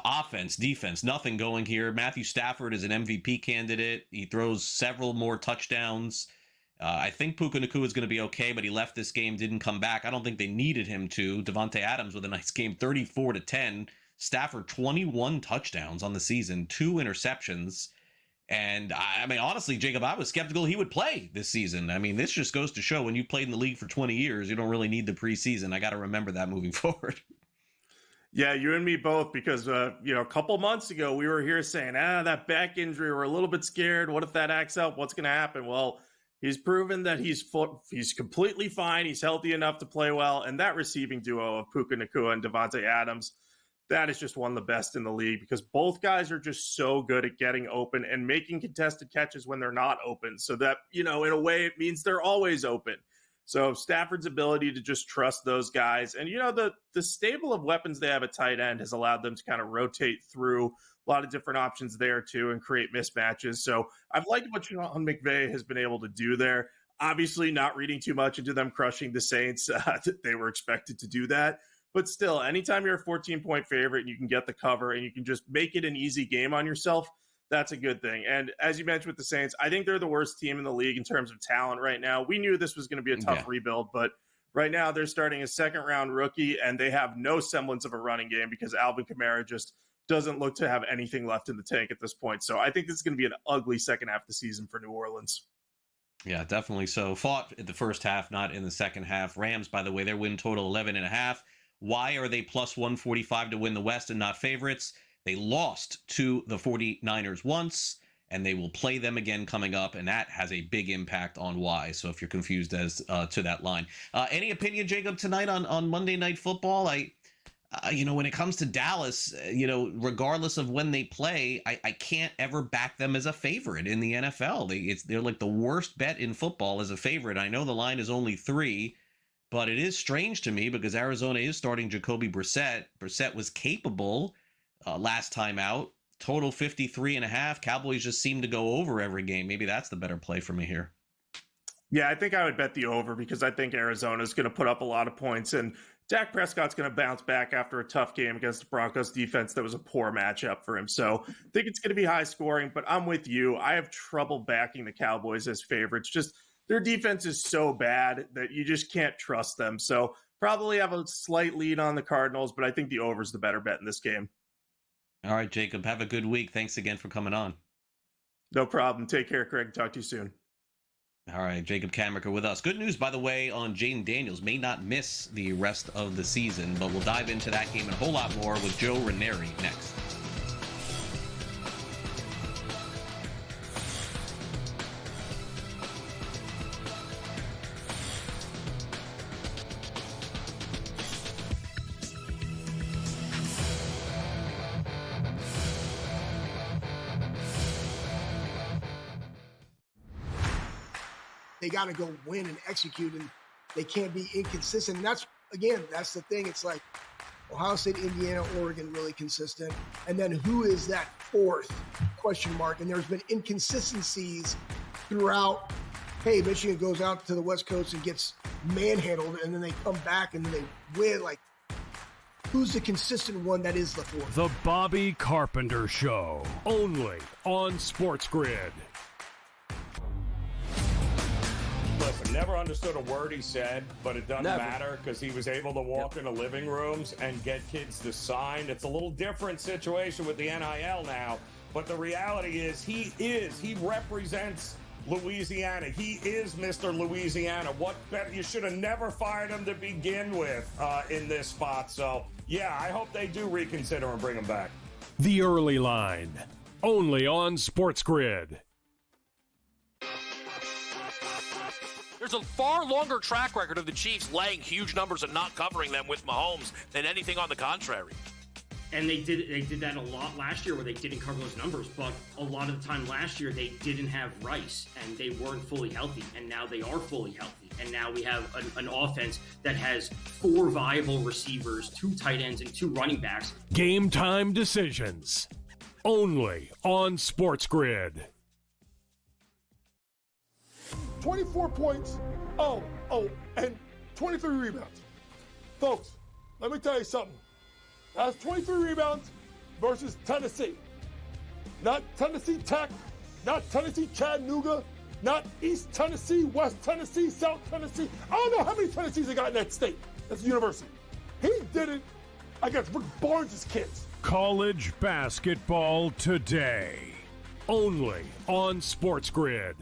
offense, defense, nothing going here. Matthew Stafford is an MVP candidate. He throws several more touchdowns. I think Puka Nacua is going to be okay, but he left this game, didn't come back. I don't think they needed him to. Devontae Adams with a nice game, 34-10. Stafford, 21 touchdowns on the season, 2 interceptions. And I mean, honestly, Jacob, I was skeptical he would play this season. I mean, this just goes to show when you played in the league for 20 years, you don't really need the preseason. I got to remember that moving forward. Yeah, you and me both, because, a couple months ago, we were here saying, that back injury, we're a little bit scared. What if that acts up? What's going to happen? Well, he's proven that he's completely fine. He's healthy enough to play well. And that receiving duo of Puka Nacua and Devontae Adams, that is just one of the best in the league because both guys are just so good at getting open and making contested catches when they're not open. So that, in a way, it means they're always open. So Stafford's ability to just trust those guys. And, the stable of weapons they have at tight end has allowed them to kind of rotate through a lot of different options there, too, and create mismatches. So I've liked what Sean McVay has been able to do there. Obviously, not reading too much into them crushing the Saints. They were expected to do that. But still, anytime you're a 14-point favorite and you can get the cover and you can just make it an easy game on yourself, that's a good thing. And as you mentioned with the Saints, I think they're the worst team in the league in terms of talent right now. We knew this was going to be a tough rebuild, but right now they're starting a second-round rookie, and they have no semblance of a running game because Alvin Kamara just doesn't look to have anything left in the tank at this point. So I think this is going to be an ugly second half of the season for New Orleans. Yeah, definitely so. Fought in the first half, not in the second half. Rams, by the way, their win total 11.5. Why are they plus 145 to win the West and not favorites? They lost to the 49ers once, and they will play them again coming up, and that has a big impact on why. So if you're confused as to that line. Any opinion, Jacob, tonight on Monday Night Football? When it comes to Dallas, regardless of when they play, I can't ever back them as a favorite in the NFL. They're like the worst bet in football as a favorite. I know the line is only 3, but it is strange to me because Arizona is starting Jacoby Brissett. Brissett was capable last time out. Total 53.5. Cowboys just seem to go over every game. Maybe that's the better play for me here. Yeah, I think I would bet the over because I think Arizona's going to put up a lot of points, and Dak Prescott's going to bounce back after a tough game against the Broncos defense that was a poor matchup for him. So I think it's going to be high scoring, but I'm with you. I have trouble backing the Cowboys as favorites. Just their defense is so bad that you just can't trust them. So probably have a slight lead on the Cardinals, but I think the over is the better bet in this game. All right, Jacob, have a good week. Thanks again for coming on. No problem. Take care, Craig. Talk to you soon. All right, Jacob Kamricker with us. Good news, by the way, on Jaden Daniels. May not miss the rest of the season, but we'll dive into that game and a whole lot more with Joe Ranieri next. They got to go win and execute, and they can't be inconsistent. And that's the thing. It's like Ohio State, Indiana, Oregon, really consistent. And then who is that fourth question mark? And there's been inconsistencies throughout. Hey, Michigan goes out to the West Coast and gets manhandled, and then they come back and then they win. Like, who's the consistent one that is the fourth? The Bobby Carpenter Show, only on SportsGrid. Listen, never understood a word he said, but it doesn't matter because he was able to walk into living rooms and get kids to sign. It's a little different situation with the NIL now, but the reality is he represents Louisiana. He is Mr. Louisiana. What better? You should have never fired him to begin with in this spot. So, yeah, I hope they do reconsider and bring him back. The Early Line, only on SportsGrid. There's a far longer track record of the Chiefs laying huge numbers and not covering them with Mahomes than anything on the contrary. And they did that a lot last year where they didn't cover those numbers, but a lot of the time last year they didn't have Rice and they weren't fully healthy, and now they are fully healthy. And now we have an offense that has 4 viable receivers, 2 tight ends, and 2 running backs. Game time decisions, only on SportsGrid. 24 points, and 23 rebounds. Folks, let me tell you something. That's 23 rebounds versus Tennessee. Not Tennessee Tech, not Tennessee Chattanooga, not East Tennessee, West Tennessee, South Tennessee. I don't know how many Tennessees they got in that state. That's a university. He did it against Rick Barnes' kids. College basketball today, only on SportsGrid.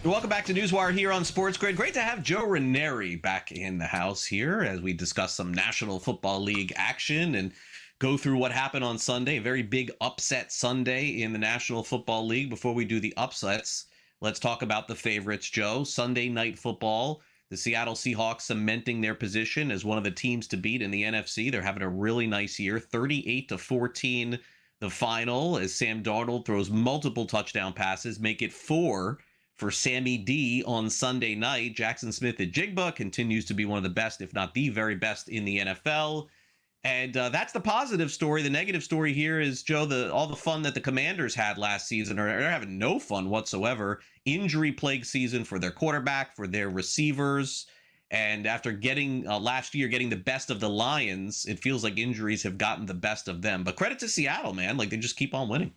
Welcome back to NewsWire here on SportsGrid. Great to have Joe Ranieri back in the house here as we discuss some National Football League action and go through what happened on Sunday. A very big upset Sunday in the National Football League. Before we do the upsets, let's talk about the favorites, Joe. Sunday Night Football, the Seattle Seahawks cementing their position as one of the teams to beat in the NFC. They're having a really nice year, 38-14 the final as Sam Darnold throws multiple touchdown passes, make it 4 for Sammy D on Sunday night. Jackson Smith-Njigba continues to be one of the best, if not the very best in the NFL. And that's the positive story. The negative story here is, Joe, all the fun that the Commanders had last season are having no fun whatsoever. Injury-plagued season for their quarterback, for their receivers. And after getting last year, getting the best of the Lions, it feels like injuries have gotten the best of them. But credit to Seattle, man. Like, they just keep on winning.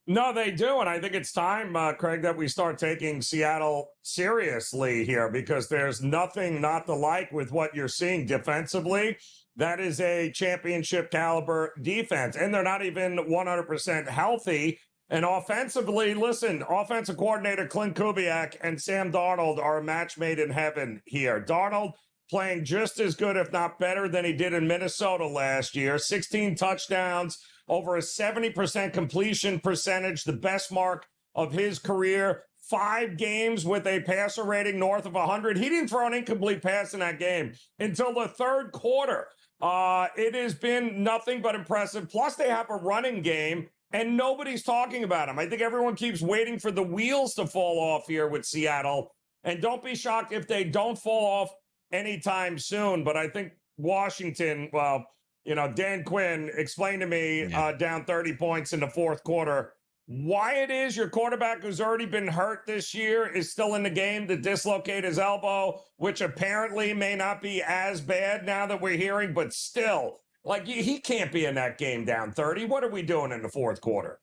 No, they do. And I think it's time, Craig, that we start taking Seattle seriously here, because there's nothing not to like with what you're seeing defensively. That is a championship caliber defense, and they're not even 100% healthy. And offensively, listen, offensive coordinator Clint Kubiak and Sam Darnold are a match made in heaven here. Darnold playing just as good, if not better, than he did in Minnesota last year. 16 touchdowns, over a 70% completion percentage, the best mark of his career. 5 games with a passer rating north of 100. He didn't throw an incomplete pass in that game until the third quarter. It has been nothing but impressive. Plus, they have a running game, and nobody's talking about him. I think everyone keeps waiting for the wheels to fall off here with Seattle. And don't be shocked if they don't fall off anytime soon. But I think Washington, well, Dan Quinn explained to me down 30 points in the fourth quarter why it is your quarterback, who's already been hurt this year, is still in the game to dislocate his elbow, which apparently may not be as bad now that we're hearing, but still, like, he can't be in that game down 30. What are we doing in the fourth quarter?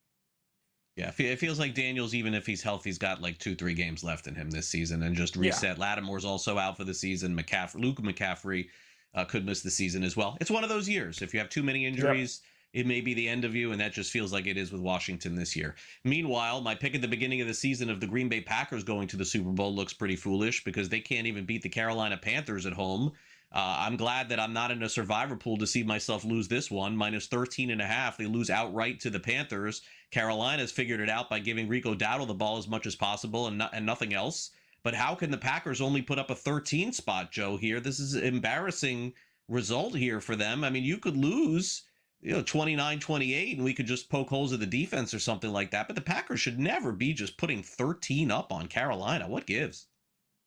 Yeah, it feels like Daniels, even if he's healthy, he's got like 2-3 games left in him this season, and just reset. Yeah. Lattimore's also out for the season. Luke McCaffrey could miss the season as well. It's one of those years. If you have too many injuries, it may be the end of you, and that just feels like it is with Washington this year. Meanwhile, my pick at the beginning of the season of the Green Bay Packers going to the Super Bowl looks pretty foolish, because they can't even beat the Carolina Panthers at home. I'm glad that I'm not in a survivor pool to see myself lose this one. Minus 13.5. They lose outright to the Panthers. Carolina's figured it out by giving Rico Dowdle the ball as much as possible and nothing else. But how can the Packers only put up a 13 spot, Joe, here? This is an embarrassing result here for them. I mean, you could lose 29-28, and we could just poke holes at the defense or something like that. But the Packers should never be just putting 13 up on Carolina. What gives?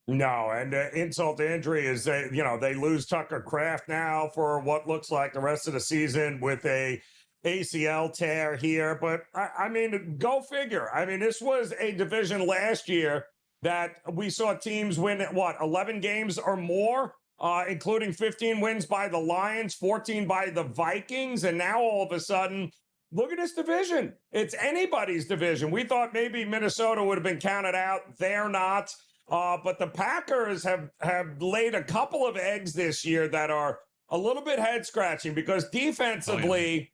No, and insult to injury is they lose Tucker Kraft now for what looks like the rest of the season with a ACL tear here. But I mean, go figure. I mean, this was a division last year that we saw teams win 11 games or more, including 15 wins by the Lions, 14 by the Vikings, and now all of a sudden, look at this division. It's anybody's division. We thought maybe Minnesota would have been counted out. They're not. But the Packers have laid a couple of eggs this year that are a little bit head-scratching, because defensively,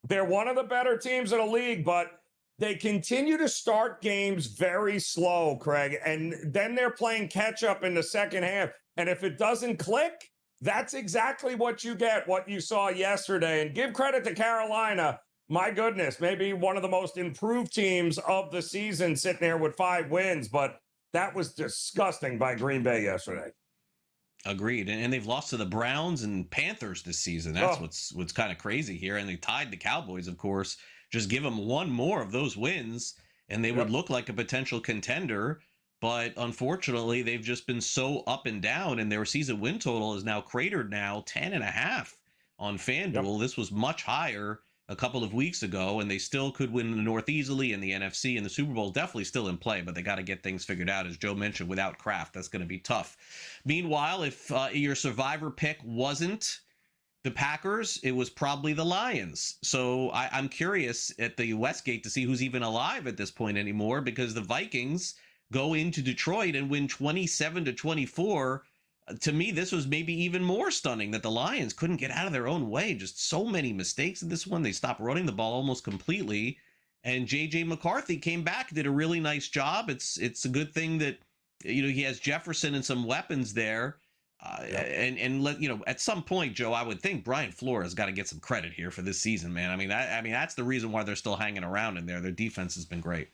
they're one of the better teams in the league, but they continue to start games very slow, Craig, and then they're playing catch-up in the second half. And if it doesn't click, that's exactly what you get, what you saw yesterday. And give credit to Carolina. My goodness, maybe one of the most improved teams of the season, sitting there with 5 wins, but that was disgusting by Green Bay yesterday. Agreed. And they've lost to the Browns and Panthers this season. That's what's kind of crazy here. And they tied the Cowboys, of course. Just give them one more of those wins, and they would look like a potential contender. But unfortunately, they've just been so up and down, and their season win total is now cratered 10.5 on FanDuel. This was much higher a couple of weeks ago, and they still could win the North easily, and the NFC and the Super Bowl definitely still in play, but they got to get things figured out. As Joe mentioned, without Kraft, that's going to be tough. Meanwhile, if your survivor pick wasn't the Packers, it was probably the Lions. So I'm curious at the Westgate to see who's even alive at this point anymore, because the Vikings go into Detroit and win 27-24. To me, this was maybe even more stunning that the Lions couldn't get out of their own way. Just so many mistakes in this one. They stopped running the ball almost completely. And J.J. McCarthy came back, did a really nice job. It's a good thing that, he has Jefferson and some weapons there. And at some point, Joe, I would think Brian Flores got to get some credit here for this season, man. I mean, that's the reason why they're still hanging around in there. Their defense has been great.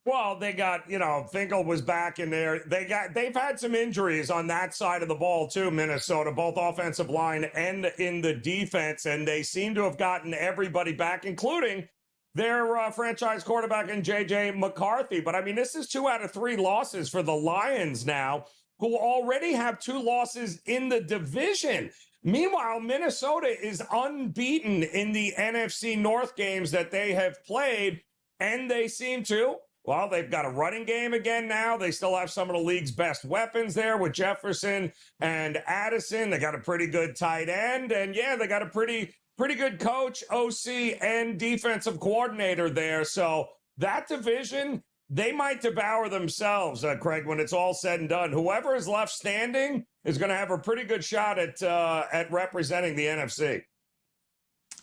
Well, they got, Finkel was back in there. They've had some injuries on that side of the ball too, Minnesota, both offensive line and in the defense. And they seem to have gotten everybody back, including their franchise quarterback in J.J. McCarthy. But I mean, this is 2 out of 3 losses for the Lions now, who already have 2 losses in the division. Meanwhile, Minnesota is unbeaten in the NFC North games that they have played, and they seem to. Well, they've got a running game again now. They still have some of the league's best weapons there with Jefferson and Addison. They got a pretty good tight end. And, they got a pretty good coach, OC, and defensive coordinator there. So that division, they might devour themselves, Craig, when it's all said and done. Whoever is left standing is going to have a pretty good shot at representing the NFC.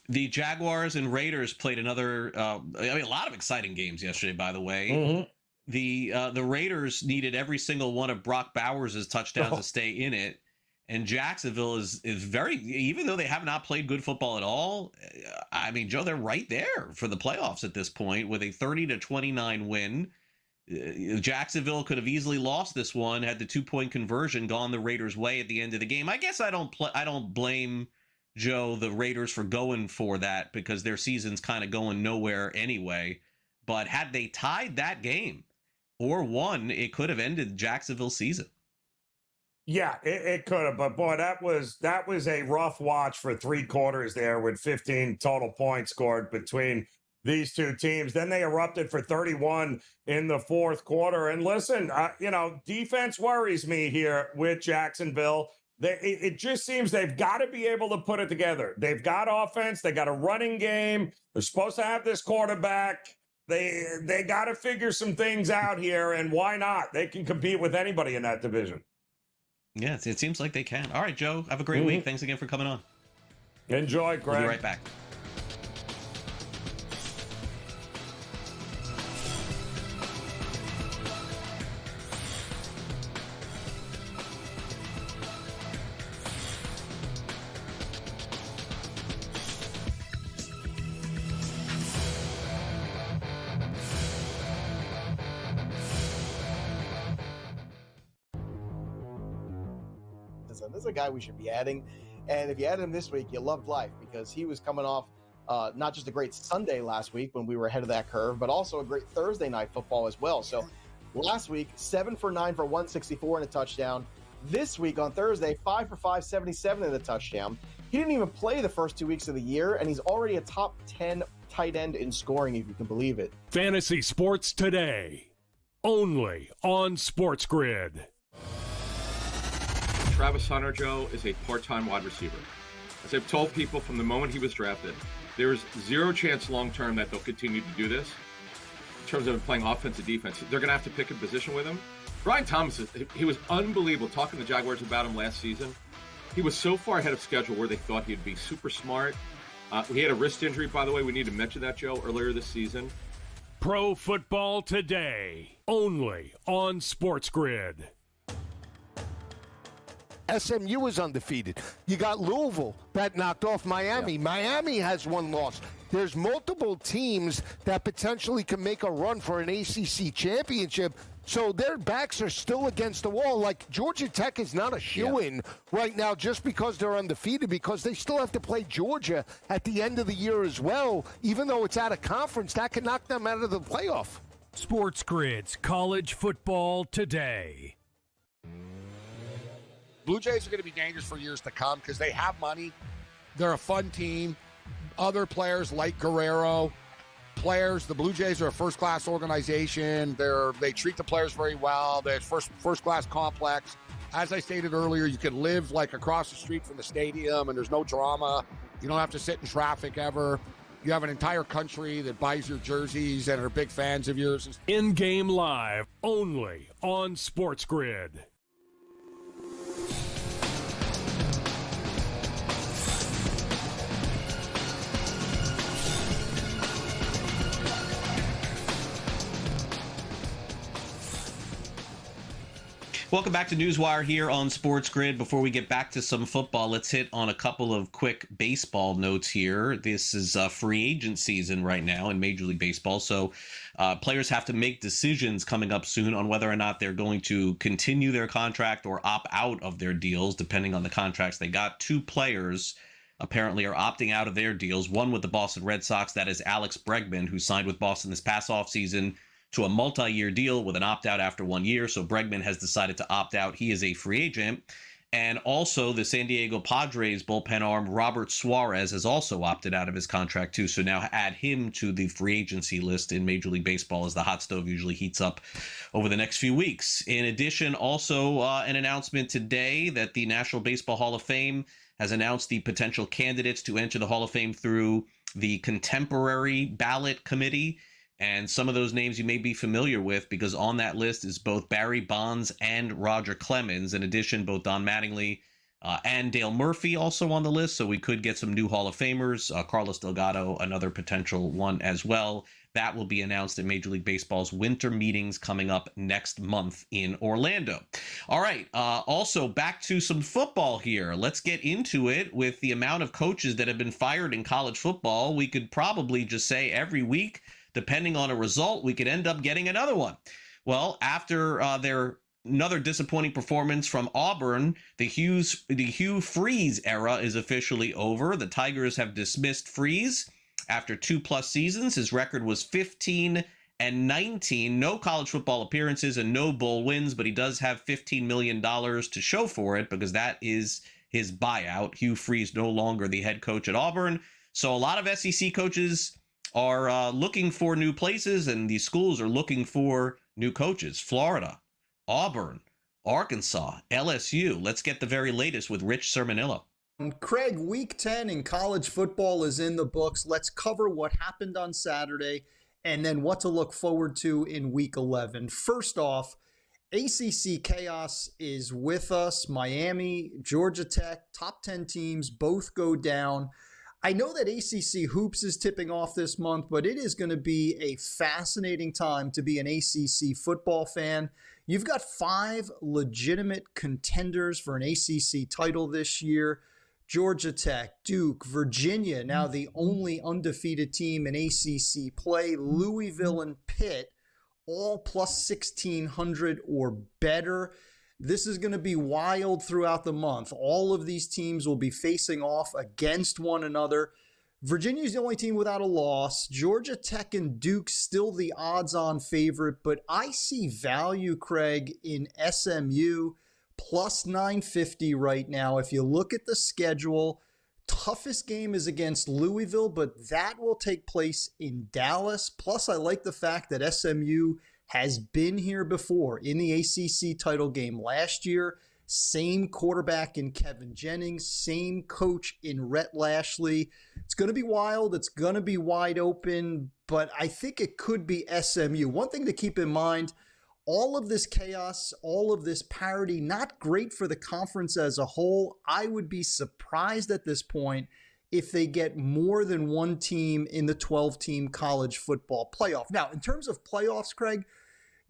The Jaguars and Raiders played another, a lot of exciting games yesterday, by the way. Mm-hmm. The Raiders needed every single one of Brock Bowers' touchdowns to stay in it. And Jacksonville is very, even though they have not played good football at all, I mean, Joe, they're right there for the playoffs at this point with a 30-29 win. Jacksonville could have easily lost this one had the 2-point conversion gone the Raiders' way at the end of the game. I guess I don't blame Joe the Raiders for going for that because their season's kind of going nowhere anyway. But had they tied that game or won, it could have ended Jacksonville's season. Yeah, it could have, but boy, that was a rough watch for 3 quarters there with 15 total points scored between these two teams. Then they erupted for 31 in the fourth quarter. And listen, defense worries me here with Jacksonville. It just seems they've got to be able to put it together. They've got offense. They got a running game. They're supposed to have this quarterback. They got to figure some things out here, and why not? They can compete with anybody in that division. Yeah, it seems like they can. All right, Joe, have a great week. Thanks again for coming on. Enjoy, Greg. We'll be right back. This is a guy we should be adding. And if you add him this week, you loved life because he was coming off not just a great Sunday last week when we were ahead of that curve, but also a great Thursday night football as well. So last week, 7 for 9 for 164 and a touchdown. This week on Thursday, 5 for 5, 77 and a touchdown. He didn't even play the first 2 weeks of the year, and he's already a top 10 tight end in scoring, if you can believe it. Fantasy Sports Today, only on SportsGrid. Travis Hunter, Joe, is a part-time wide receiver. As I've told people from the moment he was drafted, there's zero chance long-term that they'll continue to do this in terms of playing offense and defense. They're going to have to pick a position with him. Brian Thomas, he was unbelievable. Talking to the Jaguars about him last season, he was so far ahead of schedule where they thought he'd be super smart. He had a wrist injury, by the way. We need to mention that, Joe, earlier this season. Pro Football Today, only on SportsGrid. SMU is undefeated. You got Louisville that knocked off Miami. Yeah. Miami has one loss. There's multiple teams that potentially can make a run for an ACC championship. So their backs are still against the wall. Like Georgia Tech is not a shoo-in right now just because they're undefeated, because they still have to play Georgia at the end of the year as well. Even though it's out of conference, that can knock them out of the playoff. SportsGrid's College Football Today. Blue Jays are going to be dangerous for years to come because they have money. They're a fun team. Other players like Guerrero, the Blue Jays are a first-class organization. They treat the players very well. They're first-class complex. As I stated earlier, you can live like across the street from the stadium and there's no drama. You don't have to sit in traffic ever. You have an entire country that buys your jerseys and are big fans of yours. In-game live, only on SportsGrid. Welcome back to NewsWire here on SportsGrid. Before we get back to some football, let's hit on a couple of quick baseball notes here. This is free agent season right now in Major League Baseball, so players have to make decisions coming up soon on whether or not they're going to continue their contract or opt out of their deals, depending on the contracts they got. 2 players apparently are opting out of their deals. One with the Boston Red Sox, that is Alex Bregman, who signed with Boston this past offseason to a multi-year deal with an opt-out after 1 year. So Bregman has decided to opt out. He is a free agent. And also the San Diego Padres bullpen arm Robert Suarez has also opted out of his contract too. So now add him to the free agency list in Major League Baseball as the hot stove usually heats up over the next few weeks. In addition, also an announcement today that the National Baseball Hall of Fame has announced the potential candidates to enter the Hall of Fame through the Contemporary Ballot Committee. And some of those names you may be familiar with because on that list is both Barry Bonds and Roger Clemens. In addition, both Don Mattingly and Dale Murphy also on the list. So we could get some new Hall of Famers. Carlos Delgado, another potential one as well. That will be announced at Major League Baseball's winter meetings coming up next month in Orlando. All right. Also, back to some football here. Let's get into it. With the amount of coaches that have been fired in college football, we could probably just say every week, depending on a result, we could end up getting another one. Well, after another disappointing performance from Auburn, the Hugh Freeze era is officially over. The Tigers have dismissed Freeze after 2+ seasons. His record was 15-19, no college football appearances and no bowl wins, but he does have $15 million to show for it because that is his buyout. Hugh Freeze no longer the head coach at Auburn. So a lot of SEC coaches are looking for new places, and these schools are looking for new coaches. Florida, Auburn, Arkansas, LSU. Let's get the very latest with Rich Sermonillo. Craig, Week 10 in college football is in the books. Let's cover what happened on Saturday and then what to look forward to in Week 11. First off, ACC chaos is with us. Miami, Georgia Tech, top 10 teams both go down. I know that ACC Hoops is tipping off this month, but it is going to be a fascinating time to be an ACC football fan. You've got 5 legitimate contenders for an ACC title this year. Georgia Tech, Duke, Virginia, now the only undefeated team in ACC play, Louisville and Pitt, all plus 1,600 or better. This is going to be wild throughout the month. All of these teams will be facing off against one another. Virginia's the only team without a loss. Georgia Tech and Duke still the odds-on favorite, but I see value, Craig, in SMU. Plus 950 right now. If you look at the schedule, toughest game is against Louisville, but that will take place in Dallas. Plus, I like the fact that SMU has been here before in the ACC title game last year. Same quarterback in Kevin Jennings, same coach in Rhett Lashley. It's going to be wild. It's going to be wide open, but I think it could be SMU. One thing to keep in mind, all of this chaos, all of this parity, not great for the conference as a whole. I would be surprised at this point if they get more than one team in the 12-team college football playoff. Now, in terms of playoffs, Craig,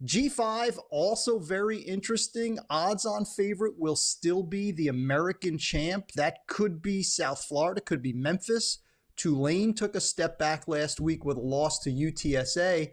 G5, also very interesting. Odds-on favorite will still be the American champ. That could be South Florida, could be Memphis. Tulane took a step back last week with a loss to UTSA.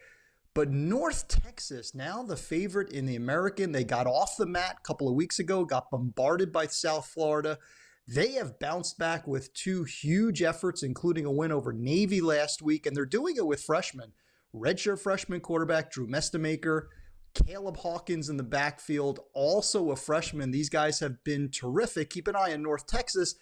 But North Texas, now the favorite in the American. They got off the mat a couple of weeks ago, got bombarded by South Florida. They have bounced back with 2 huge efforts, including a win over Navy last week, and they're doing it with freshmen. Redshirt freshman quarterback Drew Mestemaker, Caleb Hawkins in the backfield, also a freshman. These guys have been terrific. Keep an eye on North Texas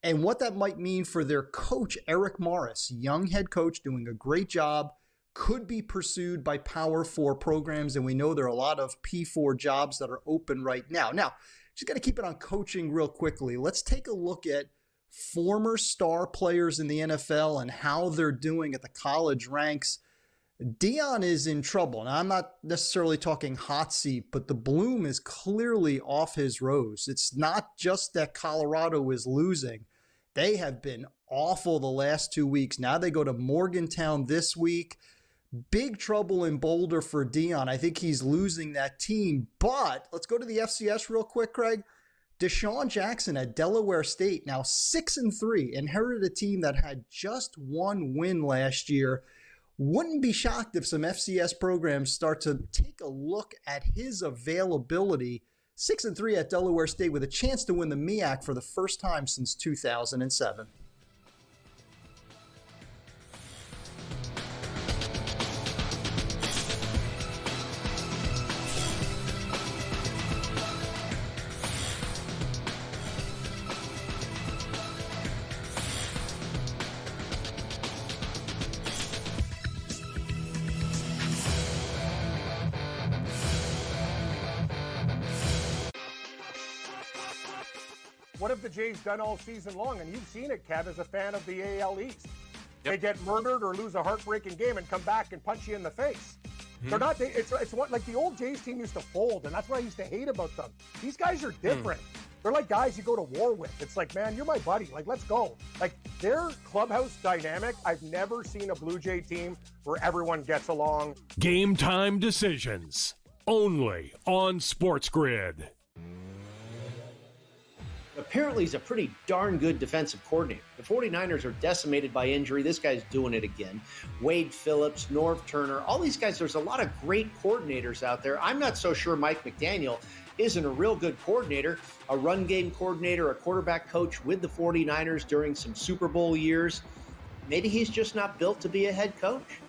and what that might mean for their coach, Eric Morris, young head coach doing a great job. Could be pursued by Power 4 programs, and we know there are a lot of P4 jobs that are open right now. Now, just got to keep it on coaching real quickly. Let's take a look at former star players in the NFL and how they're doing at the college ranks. Deion is in trouble. Now, I'm not necessarily talking hot seat, but the bloom is clearly off his rose. It's not just that Colorado is losing. They have been awful the last 2 weeks. Now they go to Morgantown this week. Big trouble in Boulder for Deion. I think he's losing that team. But let's go to the FCS real quick, Craig. Deshaun Jackson at Delaware State, now 6-3, inherited a team that had just 1 win last year. Wouldn't be shocked if some FCS programs start to take a look at his availability. 6-3 at Delaware State with a chance to win the MEAC for the first time since 2007. What have the Jays done all season long? And you've seen it, Kev, as a fan of the AL East. They get murdered or lose a heartbreaking game and come back and punch you in the face. They're not. It's what like the old Jays team used to fold, and that's what I used to hate about them. These guys are different. They're like guys you go to war with. It's like, man, you're my buddy. Like, let's go. Like, their clubhouse dynamic, I've never seen a Blue Jay team where everyone gets along. Game time decisions. Only on SportsGrid. Apparently, he's a pretty darn good defensive coordinator. The 49ers are decimated by injury. This guy's doing it again. Wade Phillips, Norv Turner, all these guys, there's a lot of great coordinators out there. I'm not so sure Mike McDaniel isn't a real good coordinator, a run game coordinator, a quarterback coach with the 49ers during some Super Bowl years. Maybe he's just not built to be a head coach.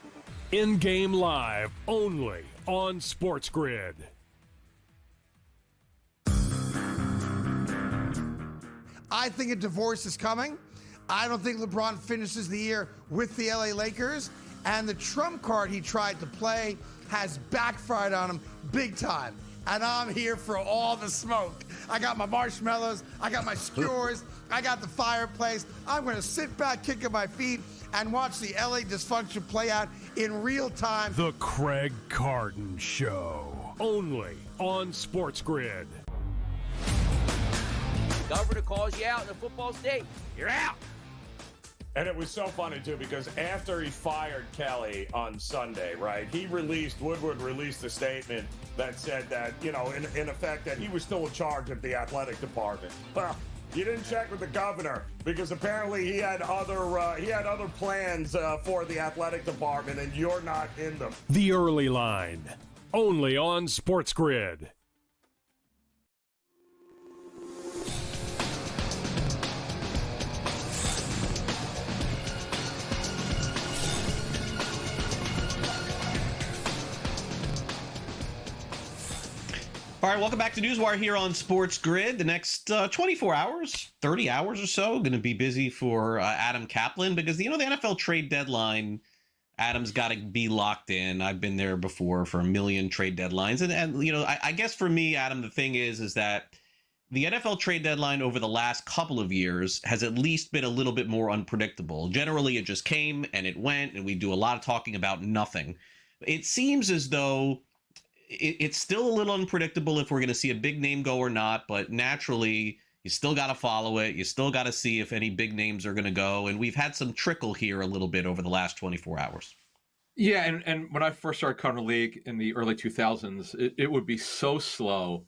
In-game live, only on SportsGrid. I think a divorce is coming. I don't think LeBron finishes the year with the LA Lakers. And the trump card he tried to play has backfired on him big time. And I'm here for all the smoke. I got my marshmallows, I got my skewers, I got the fireplace. I'm going to sit back, kicking my feet, and watch the LA dysfunction play out in real time. The Craig Carton Show. Only on SportsGrid. Governor calls you out in the football state. You're out. And it was so funny, too, because after he fired Kelly on Sunday, right, Woodward released a statement that said that, you know, in effect, that he was still in charge of the athletic department. Well, you didn't check with the governor because apparently he had other plans for the athletic department, and you're not in them. The Early Line. Only on SportsGrid. All right, welcome back to NewsWire here on SportsGrid. The next 24 hours, 30 hours or so, going to be busy for Adam Kaplan because, you know, the NFL trade deadline, Adam's got to be locked in. I've been there before for a million trade deadlines. And you know, I guess for me, Adam, the thing is that the NFL trade deadline over the last couple of years has at least been a little bit more unpredictable. Generally, it just came and it went, and we do a lot of talking about nothing. It seems as though it's still a little unpredictable if we're going to see a big name go or not, but naturally, you still got to follow it. You still got to see if any big names are going to go, and we've had some trickle here a little bit over the last 24 hours. Yeah, and when I first started covering the league in the early 2000s, it would be so slow.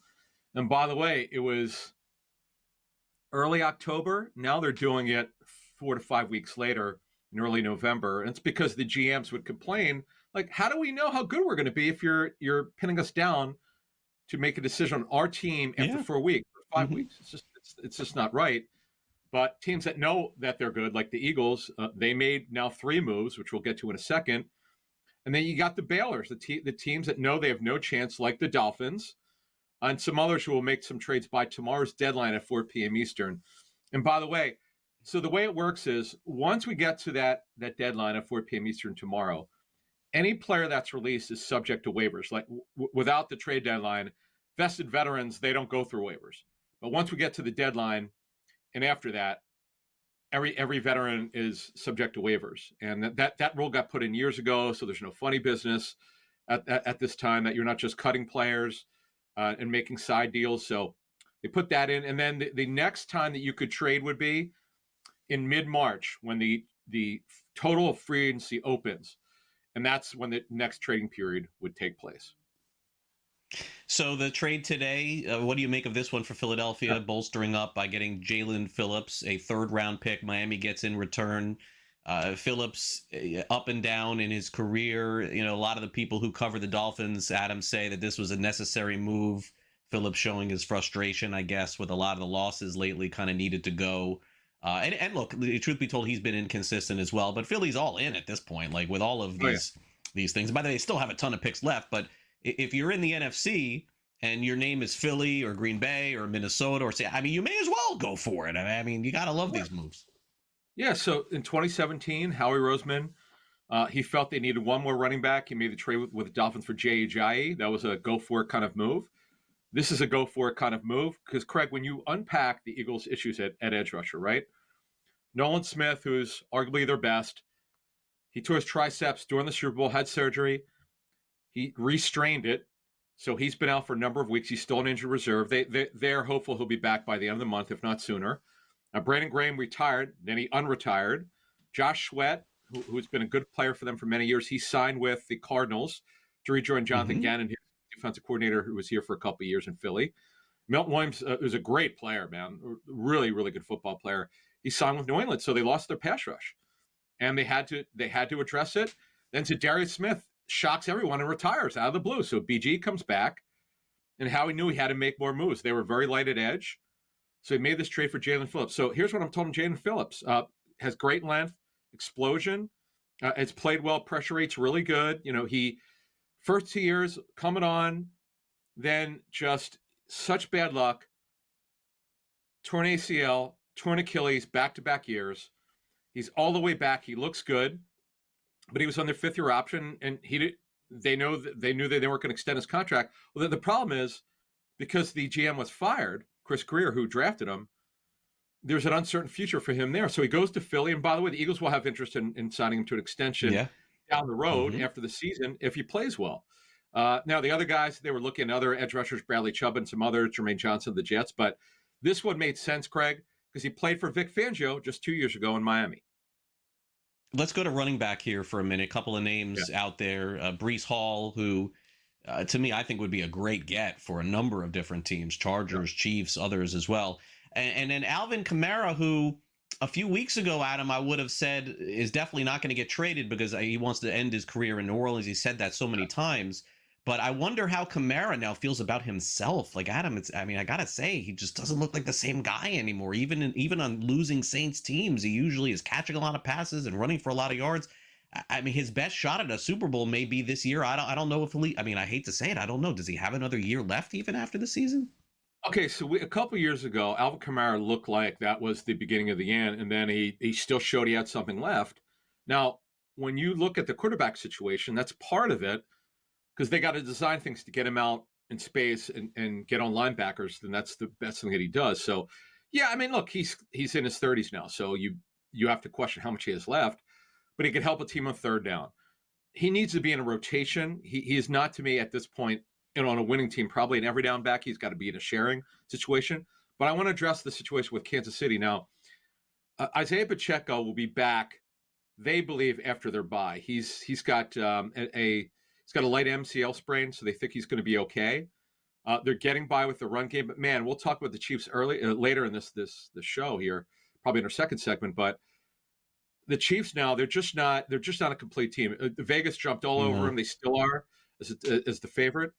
And by the way, it was early October. Now they're doing it 4 to 5 weeks later in early November, and it's because the GMs would complain, like, how do we know how good we're going to be if you're pinning us down to make a decision on our team after 4 weeks or 5 weeks? It's just not right. But teams that know that they're good, like the Eagles, they made now 3 moves, which we'll get to in a second. And then you got the bailers, the teams that know they have no chance, like the Dolphins, and some others who will make some trades by tomorrow's deadline at 4 p.m. Eastern. And by the way, so the way it works is once we get to that deadline at 4 p.m. Eastern tomorrow, any player that's released is subject to waivers. Like without the trade deadline, vested veterans, they don't go through waivers. But once we get to the deadline, and after that, every veteran is subject to waivers. And that rule got put in years ago, so there's no funny business at this time that you're not just cutting players and making side deals. So they put that in. And then the next time that you could trade would be in mid-March when the total of free agency opens. And that's when the next trading period would take place. So the trade today, what do you make of this one for Philadelphia, bolstering up by getting Jalen Phillips, a 3rd-round pick Miami gets in return? Phillips, up and down in his career. You know, a lot of the people who cover the Dolphins, Adam, say that this was a necessary move. Phillips showing his frustration, I guess, with a lot of the losses lately, kind of needed to go. And look, truth be told, he's been inconsistent as well. But Philly's all in at this point, like with all of these things. By the way, they still have a ton of picks left. But if you're in the NFC and your name is Philly or Green Bay or Minnesota or say, I mean, you may as well go for it. I mean, you got to love these moves. Yeah. So in 2017, Howie Roseman, he felt they needed one more running back. He made the trade with the Dolphins for Jay Ajayi. That was a go for it kind of move. This is a go for it kind of move because, Craig, when you unpack the Eagles' issues at edge rusher, right? Nolan Smith, who's arguably their best, He tore his triceps during the Super Bowl, had surgery. He restrained it. So he's been out for a number of weeks. He's still on injured reserve. They're hopeful he'll be back by the end of the month, if not sooner. Brandon Graham retired, then he unretired. Josh Sweat, who's been a good player for them for many years, he signed with the Cardinals to rejoin Jonathan Gannon, his defensive coordinator, who was here for a couple of years in Philly. Milton Williams was a great player, man. Really, really good football player. He signed with New England, so they lost their pass rush. And they had to address it. Then Zadarius Smith shocks everyone and retires out of the blue. So BG comes back, and Howie knew he had to make more moves. They were very light at edge. So he made this trade for Jalen Phillips. So here's what I'm told him. Jalen Phillips has great length, explosion, has played well, pressure rate's really good. He first 2 years coming on, then just such bad luck, torn ACL, torn Achilles, back-to-back years. He's all the way back. He looks good, but he was on their fifth-year option, and they knew that they weren't going to extend his contract. Well, the problem is, because the GM was fired, Chris Greer, who drafted him, there's an uncertain future for him there. So he goes to Philly, and by the way, the Eagles will have interest in signing him to an extension down the road after the season if he plays well. Now, the other guys, they were looking at other edge rushers, Bradley Chubb and some others, Jermaine Johnson of the Jets, but this one made sense, Craig, because he played for Vic Fangio just 2 years ago in Miami. Let's go to running back here for a minute. A couple of names out there. Breece Hall, who to me I think would be a great get for a number of different teams, Chargers, Chiefs, others as well. And then Alvin Kamara, who a few weeks ago, Adam, I would have said is definitely not going to get traded because he wants to end his career in New Orleans. He said that so many times. But I wonder how Kamara now feels about himself. Like, Adam, I got to say, he just doesn't look like the same guy anymore. Even on losing Saints teams, he usually is catching a lot of passes and running for a lot of yards. I mean, his best shot at a Super Bowl may be this year. I don't know if he'll, I hate to say it. I don't know. Does he have another year left even after the season? Okay, so a couple years ago, Alvin Kamara looked like that was the beginning of the end, and then he still showed he had something left. Now, when you look at the quarterback situation, that's part of it, because they got to design things to get him out in space and get on linebackers, then that's the best thing that he does. So, yeah, I mean, look, he's in his 30s now, so you have to question how much he has left, but he can help a team on third down. He needs to be in a rotation. He is not, to me, at this point, on a winning team, probably an every down back. He's got to be in a sharing situation. But I want to address the situation with Kansas City. Now, Isaiah Pacheco will be back, they believe, after their bye. He's got he's got a light MCL sprain, so they think he's going to be okay. They're getting by with the run game. But, man, we'll talk about the Chiefs later in this show here, probably in our second segment. But the Chiefs now, they're just not a complete team. Vegas jumped all over them. They still are as the favorite.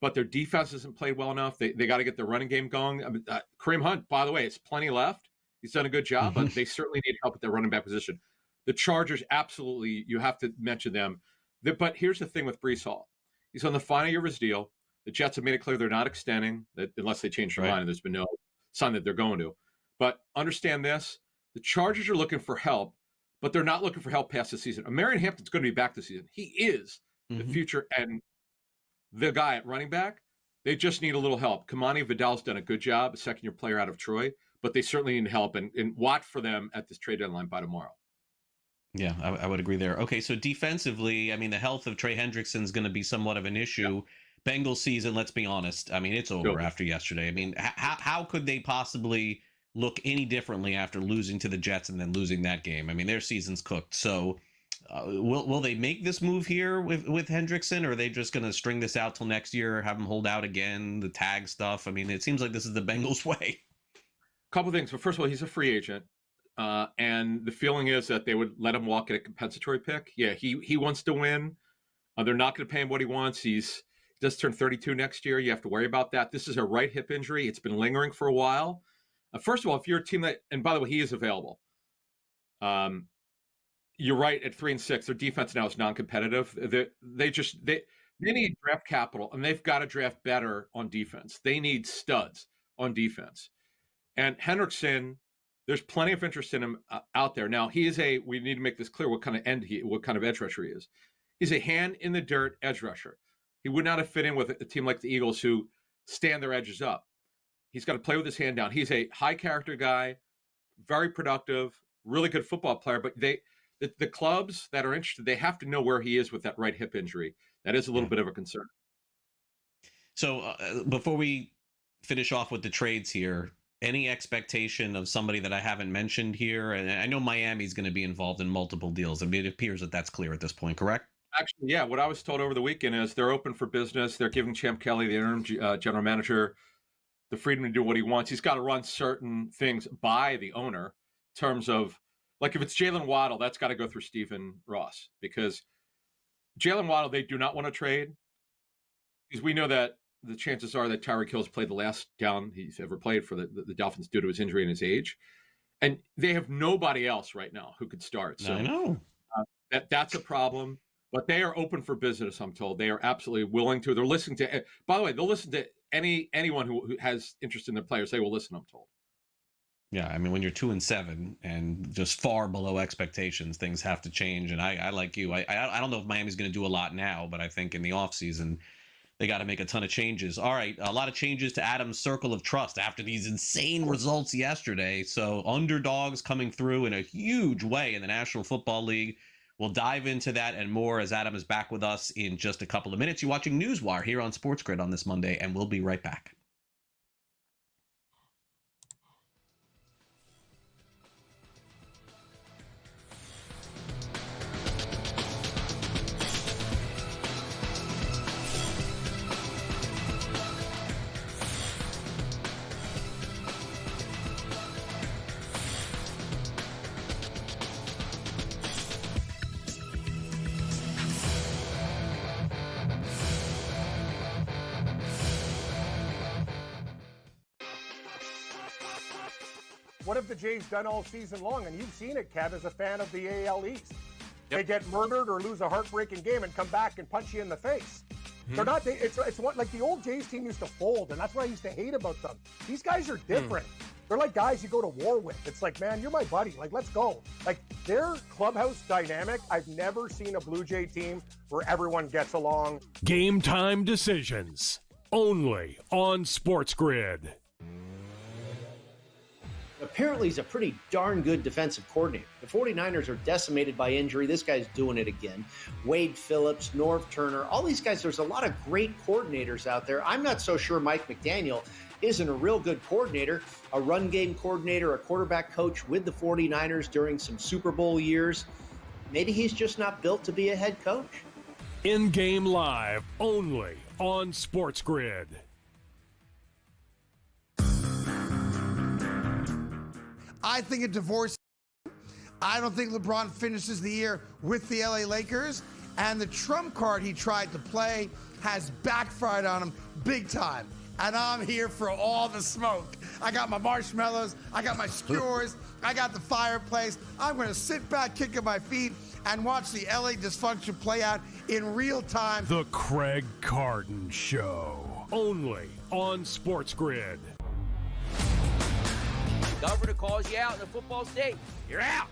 But their defense hasn't played well enough. They got to get the running game going. I mean, Kareem Hunt, by the way, it's plenty left. He's done a good job, but they certainly need help at their running back position. The Chargers, absolutely, you have to mention them. But here's the thing with Breece Hall. He's on the final year of his deal. The Jets have made it clear they're not extending unless they change their mind, and there's been no sign that they're going to. But understand this, the Chargers are looking for help, but they're not looking for help past the season. Marion Hampton's going to be back this season. He is the future and the guy at running back. They just need a little help. Kamani Vidal's done a good job, a second-year player out of Troy, but they certainly need help, and watch for them at this trade deadline by tomorrow. Yeah, I would agree there. Okay, so defensively, I mean, the health of Trey Hendrickson is going to be somewhat of an issue. Yeah. Bengals season, let's be honest. I mean, it's over after yesterday. I mean, how could they possibly look any differently after losing to the Jets and then losing that game? I mean, their season's cooked. So will they make this move here with Hendrickson, or are they just going to string this out till next year, have him hold out again, the tag stuff? I mean, it seems like this is the Bengals' way. Couple things. But first of all, he's a free agent. And the feeling is that they would let him walk at a compensatory pick. Yeah, he wants to win. They're not going to pay him what he wants. He just turned 32 next year. You have to worry about that. This is a right hip injury. It's been lingering for a while. First of all, if you're a team that, and by the way, he is available. You're right, at 3-6, their defense now is non-competitive. They need draft capital, and they've got to draft better on defense. They need studs on defense. And Hendrickson, there's plenty of interest in him out there. Now, we need to make this clear what kind of edge rusher he is. He's a hand in the dirt edge rusher. He would not have fit in with a team like the Eagles who stand their edges up. He's got to play with his hand down. He's a high character guy, very productive, really good football player, but the clubs that are interested, they have to know where he is with that right hip injury. That is a little bit of a concern. So before we finish off with the trades here, any expectation of somebody that I haven't mentioned here? And I know Miami's going to be involved in multiple deals. I mean, it appears that that's clear at this point, correct? Actually, yeah. What I was told over the weekend is they're open for business. They're giving Champ Kelly, the interim general manager, the freedom to do what he wants. He's got to run certain things by the owner in terms of, like, if it's Jalen Waddle, that's got to go through Stephen Ross, because Jalen Waddle, they do not want to trade, because we know that the chances are that Tyreek Hill's played the last down he's ever played for the Dolphins due to his injury and his age. And they have nobody else right now who could start. So I know. That's a problem. But they are open for business, I'm told. They are absolutely willing to. They're listening to, by the way, they'll listen to anyone who has interest in their players. They will listen, I'm told. Yeah, I mean, when you're 2-7 and just far below expectations, things have to change. And I like you. I don't know if Miami's going to do a lot now, but I think in the offseason, they got to make a ton of changes. All right, a lot of changes to Adam's circle of trust after these insane results yesterday. So underdogs coming through in a huge way in the National Football League. We'll dive into that and more as Adam is back with us in just a couple of minutes. You're watching NewsWire here on SportsGrid on this Monday, and we'll be right back. What have the Jays done all season long? And you've seen it, Kev, as a fan of the AL East. They get murdered or lose a heartbreaking game and come back and punch you in the face. They're not. It's what, like the old Jays team used to fold, and that's what I used to hate about them. These guys are different. They're like guys you go to war with. It's like, man, you're my buddy. Like, let's go. Like, their clubhouse dynamic, I've never seen a Blue Jay team where everyone gets along. Game time decisions. Only on SportsGrid. Apparently, he's a pretty darn good defensive coordinator. The 49ers are decimated by injury. This guy's doing it again. Wade Phillips, Norv Turner, all these guys, there's a lot of great coordinators out there. I'm not so sure Mike McDaniel isn't a real good coordinator, a run game coordinator, a quarterback coach with the 49ers during some Super Bowl years. Maybe he's just not built to be a head coach. In-game live, only on SportsGrid. I think a divorce. I don't think LeBron finishes the year with the LA Lakers. And the trump card he tried to play has backfired on him big time. And I'm here for all the smoke. I got my marshmallows. I got my skewers. I got the fireplace. I'm going to sit back, kicking my feet, and watch the LA dysfunction play out in real time. The Craig Carton Show. Only on SportsGrid. Governor calls you out in the football state, you're out.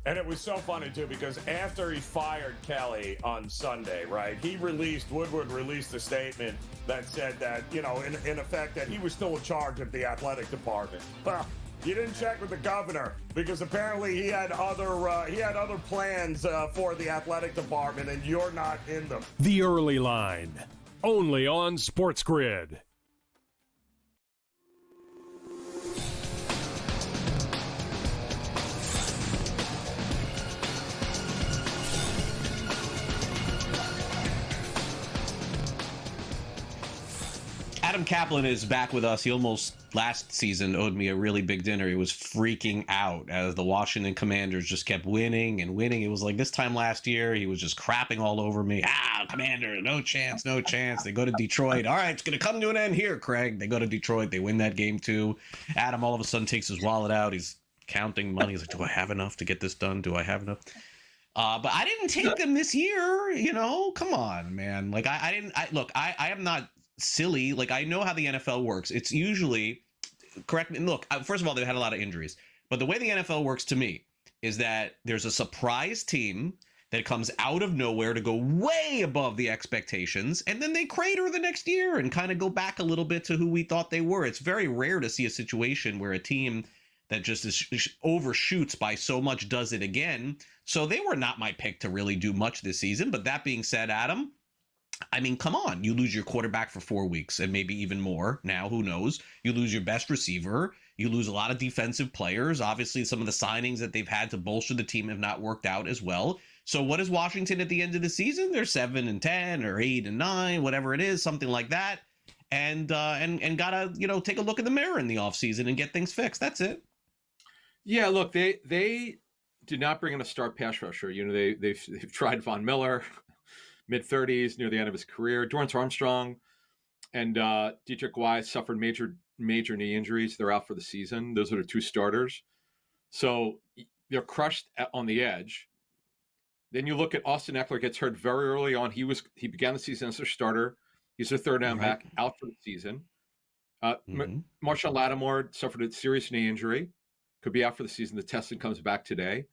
And it was so funny, too, because after he fired Kelly on Sunday, right, Woodward released a statement that said that, you know, in effect, that he was still in charge of the athletic department. Well, you didn't check with the governor, because apparently he had other plans for the athletic department, and you're not in them. The Early Line. Only on SportsGrid. Adam Kaplan is back with us. He almost last season owed me a really big dinner. He was freaking out as the Washington Commanders just kept winning and winning. It was like this time last year, he was just crapping all over me. Commander, no chance, no chance. They go to Detroit. All right, it's going to come to an end here, Craig. They go to Detroit. They win that game too. Adam all of a sudden takes his wallet out. He's counting money. He's like, do I have enough to get this done? Do I have enough? But I didn't take them this year. You know, come on, man. Like I am not silly. Like, I know how the NFL works. It's usually, correct me, look, first of all, they've had a lot of injuries, but the way the NFL works to me is that there's a surprise team that comes out of nowhere to go way above the expectations, and then they crater the next year and kind of go back a little bit to who we thought they were. It's very rare to see a situation where a team that just overshoots by so much, does it again. So they were not my pick to really do much this season. But that being said, Adam, I mean, come on. You lose your quarterback for 4 weeks and maybe even more. Now, who knows? You lose your best receiver. You lose a lot of defensive players. Obviously, some of the signings that they've had to bolster the team have not worked out as well. So what is Washington at the end of the season? They're 7-10 or 8-9, whatever it is, something like that. And gotta, take a look in the mirror in the offseason and get things fixed. That's it. Yeah, look, they did not bring in a star pass rusher. They've tried Von Miller, mid-30s, near the end of his career. Dorrance Armstrong and Dietrich Wise suffered major knee injuries. They're out for the season. Those are the two starters. So they're crushed on the edge. Then you look at Austin Eckler, gets hurt very early on. He began the season as their starter. He's their third down back, out for the season. Marshawn Lattimore suffered a serious knee injury. Could be out for the season. The testing comes back today.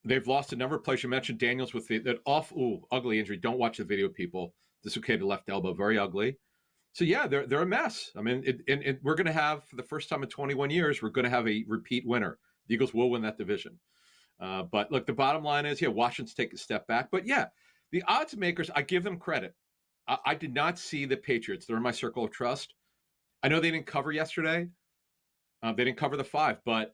They've lost a number of players. You mentioned Daniels with that ugly injury. Don't watch the video, people. Dislocated left elbow, very ugly. So yeah, they're a mess. I mean, we're going to have, for the first time in 21 years, we're going to have a repeat winner. The Eagles will win that division. But look, the bottom line is, Washington's taking a step back. But yeah, the odds makers, I give them credit. I did not see the Patriots. They're in my circle of trust. I know they didn't cover yesterday. They didn't cover the 5, but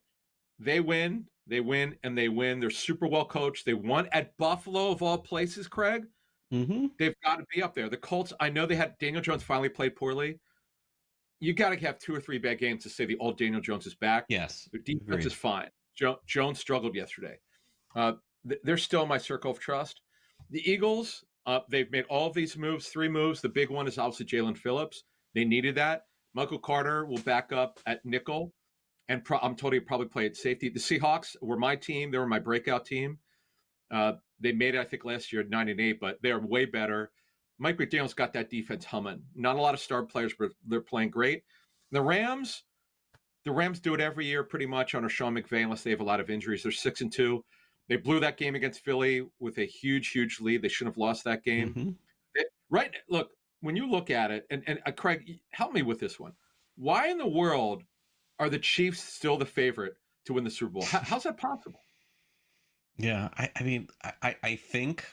they win, and they win. They're super well coached. They won at Buffalo, of all places, Craig. They've got to be up there. The Colts, I know they had Daniel Jones finally played poorly. You got to have 2 or 3 bad games to say the old Daniel Jones is back. Yes. Their defense is fine. Jones struggled yesterday. They're still in my circle of trust. The Eagles, they've made all of these moves, 3 moves. The big one is obviously Jalen Phillips. They needed that. Michael Carter will back up at nickel, and I'm told he'll probably play at safety. The Seahawks were my team. They were my breakout team. They made it, I think, last year at 9-8, but they're way better. Mike McDaniel's got that defense humming. Not a lot of star players, but they're playing great. The Rams do it every year pretty much under Sean McVay, unless they have a lot of injuries. They're 6-2. They blew that game against Philly with a huge lead. They shouldn't have lost that game. Right. Look, when you look at it, and Craig, help me with this one. Why in the world are the Chiefs still the favorite to win the Super Bowl? How's that possible? Yeah, I mean, I think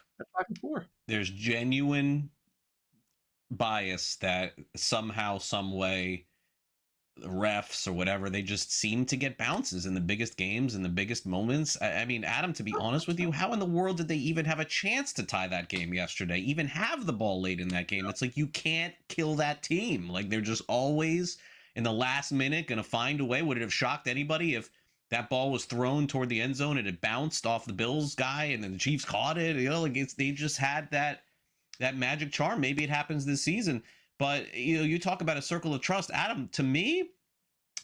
5-4. There's genuine bias that somehow, some way, the refs or whatever, they just seem to get bounces in the biggest games and the biggest moments. I mean, Adam, to be honest with you, how in the world did they even have a chance to tie that game yesterday? Even have the ball late in that game? It's like you can't kill that team. Like, they're just always in the last minute going to find a way. Would it have shocked anybody if that ball was thrown toward the end zone and it bounced off the Bills guy and then the Chiefs caught it? They just had that magic charm. Maybe it happens this season. But, you talk about a circle of trust. Adam, to me,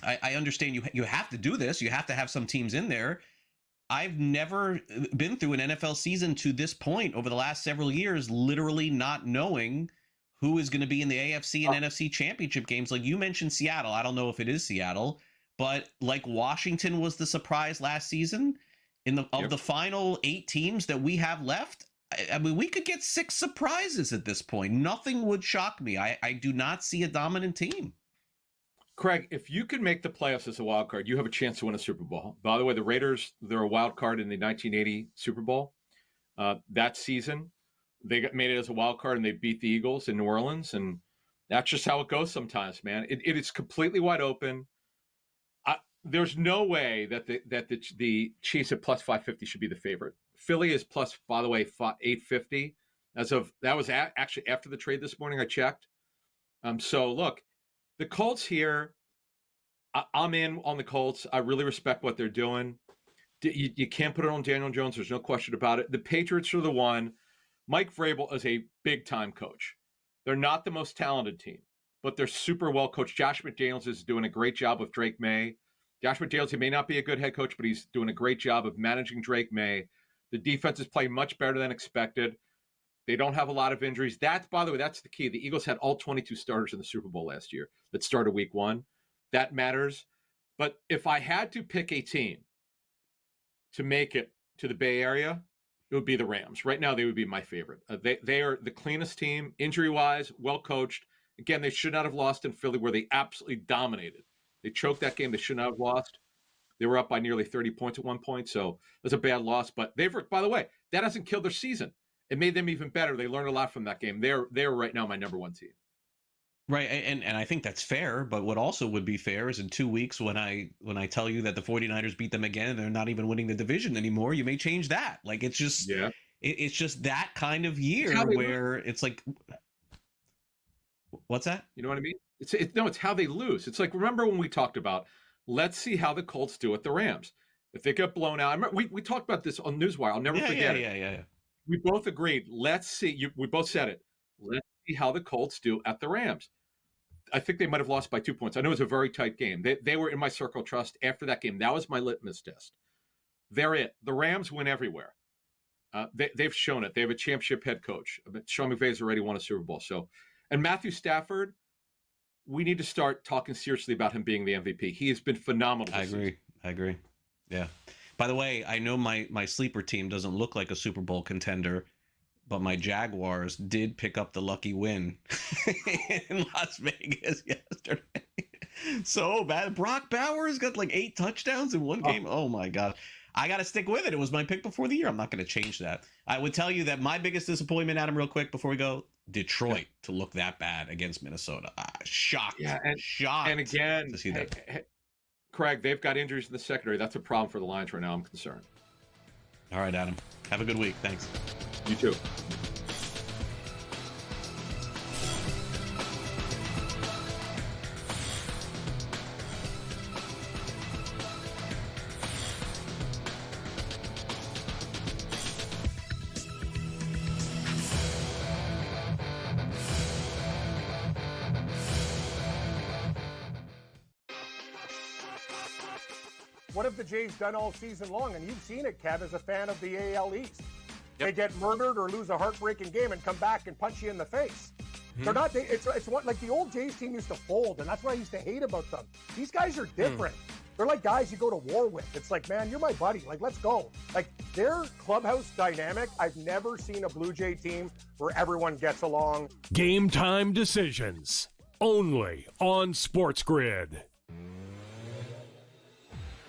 I understand you have to do this. You have to have some teams in there. I've never been through an NFL season to this point over the last several years, literally not knowing who is going to be in the AFC and NFC championship games. Like you mentioned Seattle. I don't know if it is Seattle, but like Washington was the surprise last season of the final 8 teams that we have left. I mean, we could get 6 surprises at this point. Nothing would shock me. I do not see a dominant team. Craig, if you can make the playoffs as a wild card, you have a chance to win a Super Bowl. By the way, the Raiders, they're a wild card in the 1980 Super Bowl. That season, they made it as a wild card and they beat the Eagles in New Orleans. And that's just how it goes sometimes, man. It is completely wide open. There's no way that the Chiefs at plus 550 should be the favorite. Philly is plus, by the way, 850. That was actually after the trade this morning. I checked. So look, the Colts here, I'm in on the Colts. I really respect what they're doing. You can't put it on Daniel Jones. There's no question about it. The Patriots are the one. Mike Vrabel is a big-time coach. They're not the most talented team, but they're super well coached. Josh McDaniels is doing a great job with Drake May. Josh McDaniels, he may not be a good head coach, but he's doing a great job of managing Drake May. The defense is playing much better than expected. They don't have a lot of injuries. By the way, that's the key. The Eagles had all 22 starters in the Super Bowl last year that started week 1. That matters. But if I had to pick a team to make it to the Bay Area, it would be the Rams. Right now, they would be my favorite. They are the cleanest team, injury-wise, well-coached. Again, they should not have lost in Philly where they absolutely dominated. They choked that game. They should not have lost. They were up by nearly 30 points at one point, so it was a bad loss. But by the way, that hasn't killed their season. It made them even better. They learned a lot from that game. They're right now my number one team. Right, and I think that's fair, but what also would be fair is in 2 weeks when I tell you that the 49ers beat them again and they're not even winning the division anymore, you may change that. Like, it's just it's just that kind of year where it's like, what's that? You know what I mean? It's how they lose. It's like, remember when we talked about, let's see how the Colts do at the Rams. If they get blown out, I remember we talked about this on NewsWire. I'll never forget it. Yeah. We both agreed. Let's see. We both said it. Let's see how the Colts do at the Rams. I think they might have lost by 2 points. I know it was a very tight game. They were in my circle of trust after that game. That was my litmus test. They're it. The Rams win everywhere. They've shown it. They have a championship head coach. Sean McVay's already won a Super Bowl. And Matthew Stafford, we need to start talking seriously about him being the MVP. He has been phenomenal. I agree. Yeah. By the way, I know my sleeper team doesn't look like a Super Bowl contender, but my Jaguars did pick up the lucky win in Las Vegas yesterday. So bad. Brock Bowers got like 8 touchdowns in one game. Oh my God. I got to stick with it. It was my pick before the year. I'm not going to change that. I would tell you that my biggest disappointment, Adam, real quick before we go, Detroit to look that bad against Minnesota. Shocked. Yeah, shocked. And again, to see that. Craig, they've got injuries in the secondary. That's a problem for the Lions right now. I'm concerned. All right, Adam. Have a good week. Thanks. You too. What have the Jays done all season long? And you've seen it, Kev, as a fan of the AL East. They get murdered or lose a heartbreaking game and come back and punch you in the face. They're not. It's what, like the old Jays team used to fold, and that's what I used to hate about them. These guys are different. They're like guys you go to war with. It's like, man, you're my buddy. Like, let's go. Like, their clubhouse dynamic, I've never seen a Blue Jay team where everyone gets along. Game time decisions. Only on SportsGrid.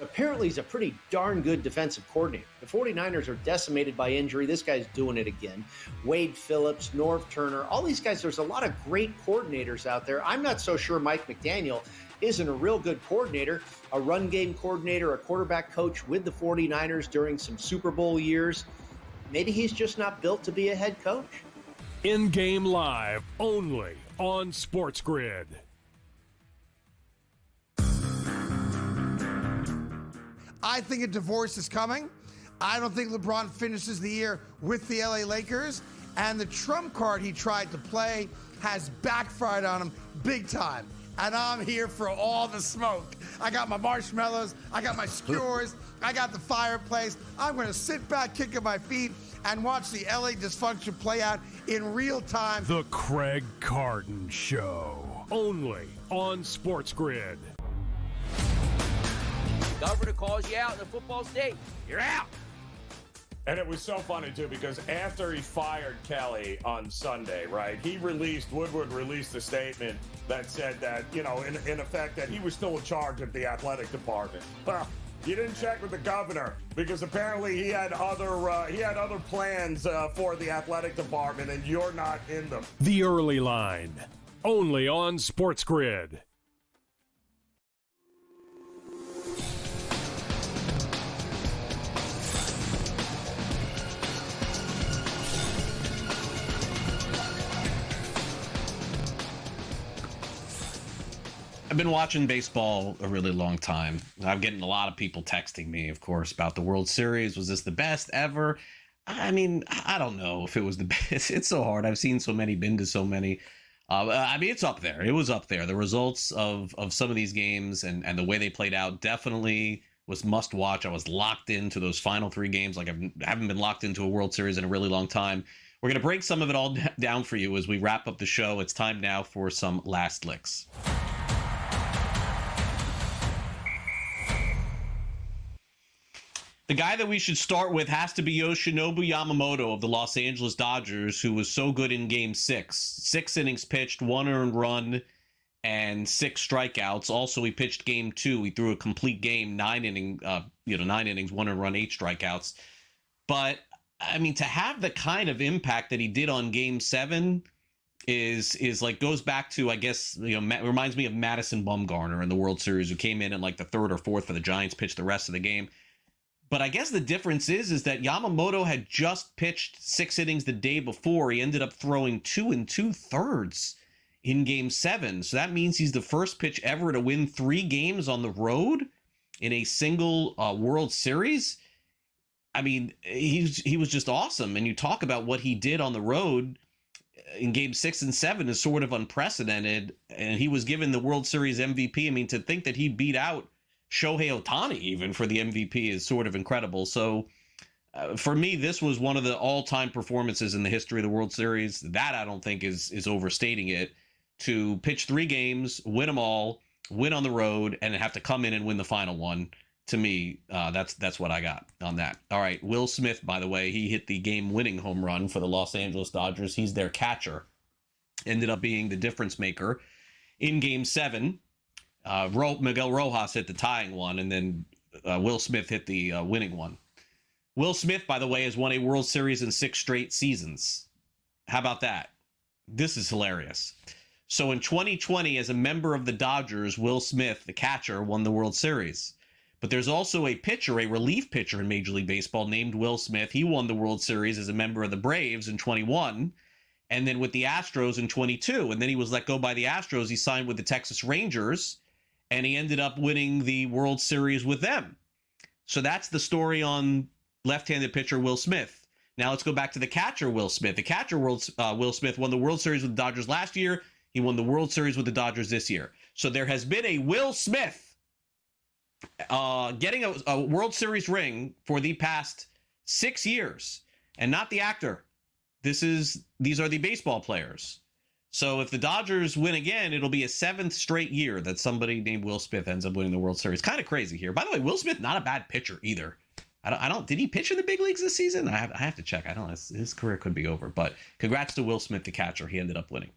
Apparently, he's a pretty darn good defensive coordinator. The 49ers are decimated by injury. This guy's doing it again. Wade Phillips, Norv Turner, all these guys, there's a lot of great coordinators out there. I'm not so sure Mike McDaniel isn't a real good coordinator, a run game coordinator, a quarterback coach with the 49ers during some Super Bowl years. Maybe he's just not built to be a head coach. In-game live, only on SportsGrid. I think a divorce is coming. I don't think LeBron finishes the year with the LA Lakers. And the trump card he tried to play has backfired on him big time. And I'm here for all the smoke. I got my marshmallows. I got my skewers. I got the fireplace. I'm going to sit back, kicking my feet, and watch the LA dysfunction play out in real time. The Craig Carton Show. Only on SportsGrid. Governor calls you out in the football state. You're out. And it was so funny, too, because after he fired Kelly on Sunday, right, Woodward released a statement that said that, you know, in effect, that he was still in charge of the athletic department. Well, you didn't check with the governor because apparently he had other plans for the athletic department, and you're not in them. The Early Line. Only on SportsGrid. I've been watching baseball a really long time. I'm getting a lot of people texting me, of course, about the World Series. Was this the best ever? I mean, I don't know if it was the best. It's so hard. I've seen so many, been to so many. I mean, it's up there. It was up there. The results of some of these games and the way they played out definitely was must watch. I was locked into those final 3 games like I haven't been locked into a World Series in a really long time. We're going to break some of it all down for you as we wrap up the show. It's time now for some last licks. The guy that we should start with has to be Yoshinobu Yamamoto of the Los Angeles Dodgers, who was so good in Game 6. 6 innings pitched, 1 earned run, and 6 strikeouts. Also, he pitched game 2. He threw a complete game, 9 innings, 1 run, 8 strikeouts. But I mean, to have the kind of impact that he did on game 7 is like goes back to, I guess, reminds me of Madison Bumgarner in the World Series, who came in like the 3rd or 4th for the Giants, pitched the rest of the game. But I guess the difference is that Yamamoto had just pitched 6 innings the day before. He ended up throwing 2 2/3 in game 7. So that means he's the first pitch ever to win 3 games on the road in a single World Series. I mean, he was just awesome. And you talk about what he did on the road in game 6 and 7 is sort of unprecedented. And he was given the World Series MVP. I mean, to think that he beat out Shohei Ohtani even for the MVP is sort of incredible. So for me, this was one of the all-time performances in the history of the World Series. That I don't think is overstating it. To pitch 3 games, win them all, win on the road, and have to come in and win the final one. To me, that's what I got on that. All right, Will Smith, by the way, he hit the game-winning home run for the Los Angeles Dodgers. He's their catcher. Ended up being the difference maker in game 7. Miguel Rojas hit the tying one, and then Will Smith hit the winning one. Will Smith, by the way, has won a World Series in 6 straight seasons. How about that? This is hilarious. So in 2020, as a member of the Dodgers, Will Smith, the catcher, won the World Series. But there's also a pitcher, a relief pitcher in Major League Baseball named Will Smith. He won the World Series as a member of the Braves in 21, and then with the Astros in 22. And then he was let go by the Astros. He signed with the Texas Rangers, and he ended up winning the World Series with them. So that's the story on left-handed pitcher Will Smith. Now let's go back to the catcher Will Smith. The catcher Will Smith won the World Series with the Dodgers last year. He won the World Series with the Dodgers this year. So there has been a Will Smith getting a World Series ring for the past 6 years, and not the actor. These are the baseball players. So if the Dodgers win again, it'll be a 7th straight year that somebody named Will Smith ends up winning the World Series. Kind of crazy here. By the way, Will Smith, not a bad pitcher either. Did he pitch in the big leagues this season? I have to check. I don't know. His career could be over, but congrats to Will Smith, the catcher. He ended up winning.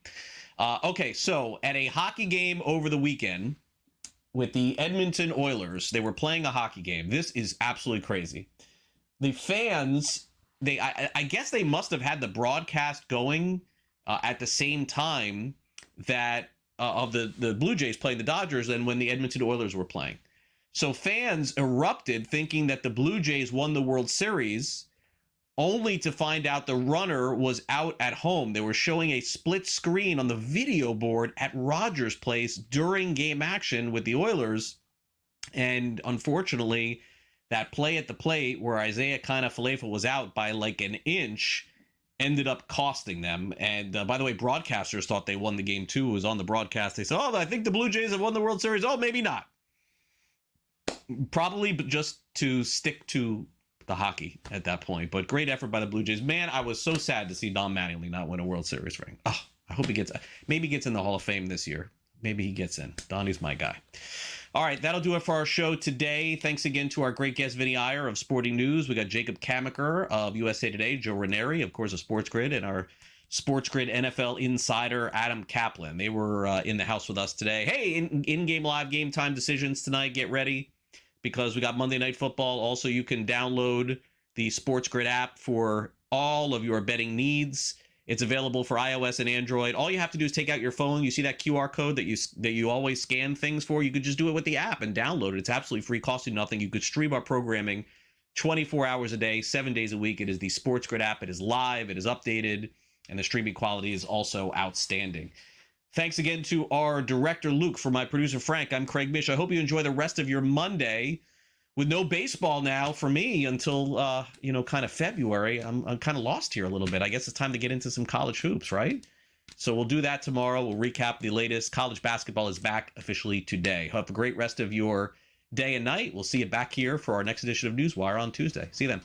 Okay, so at a hockey game over the weekend with the Edmonton Oilers, they were playing a hockey game. This is absolutely crazy. The fans, I guess they must have had the broadcast going at the same time that of the Blue Jays playing the Dodgers and when the Edmonton Oilers were playing. So fans erupted thinking that the Blue Jays won the World Series, only to find out the runner was out at home. They were showing a split screen on the video board at Rogers Place during game action with the Oilers. And unfortunately, that play at the plate where Isaiah Kiner-Falefa was out by like an inch ended up costing them. And by the way, broadcasters thought they won the game too. It was on the broadcast. They said, I think the Blue Jays have won the World Series. Oh, maybe not. Probably just to stick to the hockey at that point. But great effort by the Blue Jays. Man, I was so sad to see Don Mattingly not win a World Series ring. Oh, I hope he gets in the Hall of Fame this year. Maybe he gets in. Donnie's my guy. All right, that'll do it for our show today. Thanks again to our great guest, Vinny Iyer of Sporting News. We got Jacob Kamaker of USA Today, Joe Ranieri, of course, of SportsGrid, and our SportsGrid NFL insider, Adam Kaplan. They were in the house with us today. Hey, in-game live game time decisions tonight. Get ready, because we got Monday Night Football. Also, you can download the SportsGrid app for all of your betting needs. It's available for iOS and Android. All you have to do is take out your phone. You see that QR code that you always scan things for? You could just do it with the app and download it. It's absolutely free, costing nothing. You could stream our programming 24 hours a day, 7 days a week. It is the SportsGrid app. It is live. It is updated. And the streaming quality is also outstanding. Thanks again to our director, Luke, for my producer, Frank. I'm Craig Mish. I hope you enjoy the rest of your Monday with no baseball now for me until, kind of February. I'm kind of lost here a little bit. I guess it's time to get into some college hoops, right? So we'll do that tomorrow. We'll recap the latest. College basketball is back officially today. Have a great rest of your day and night. We'll see you back here for our next edition of NewsWire on Tuesday. See you then.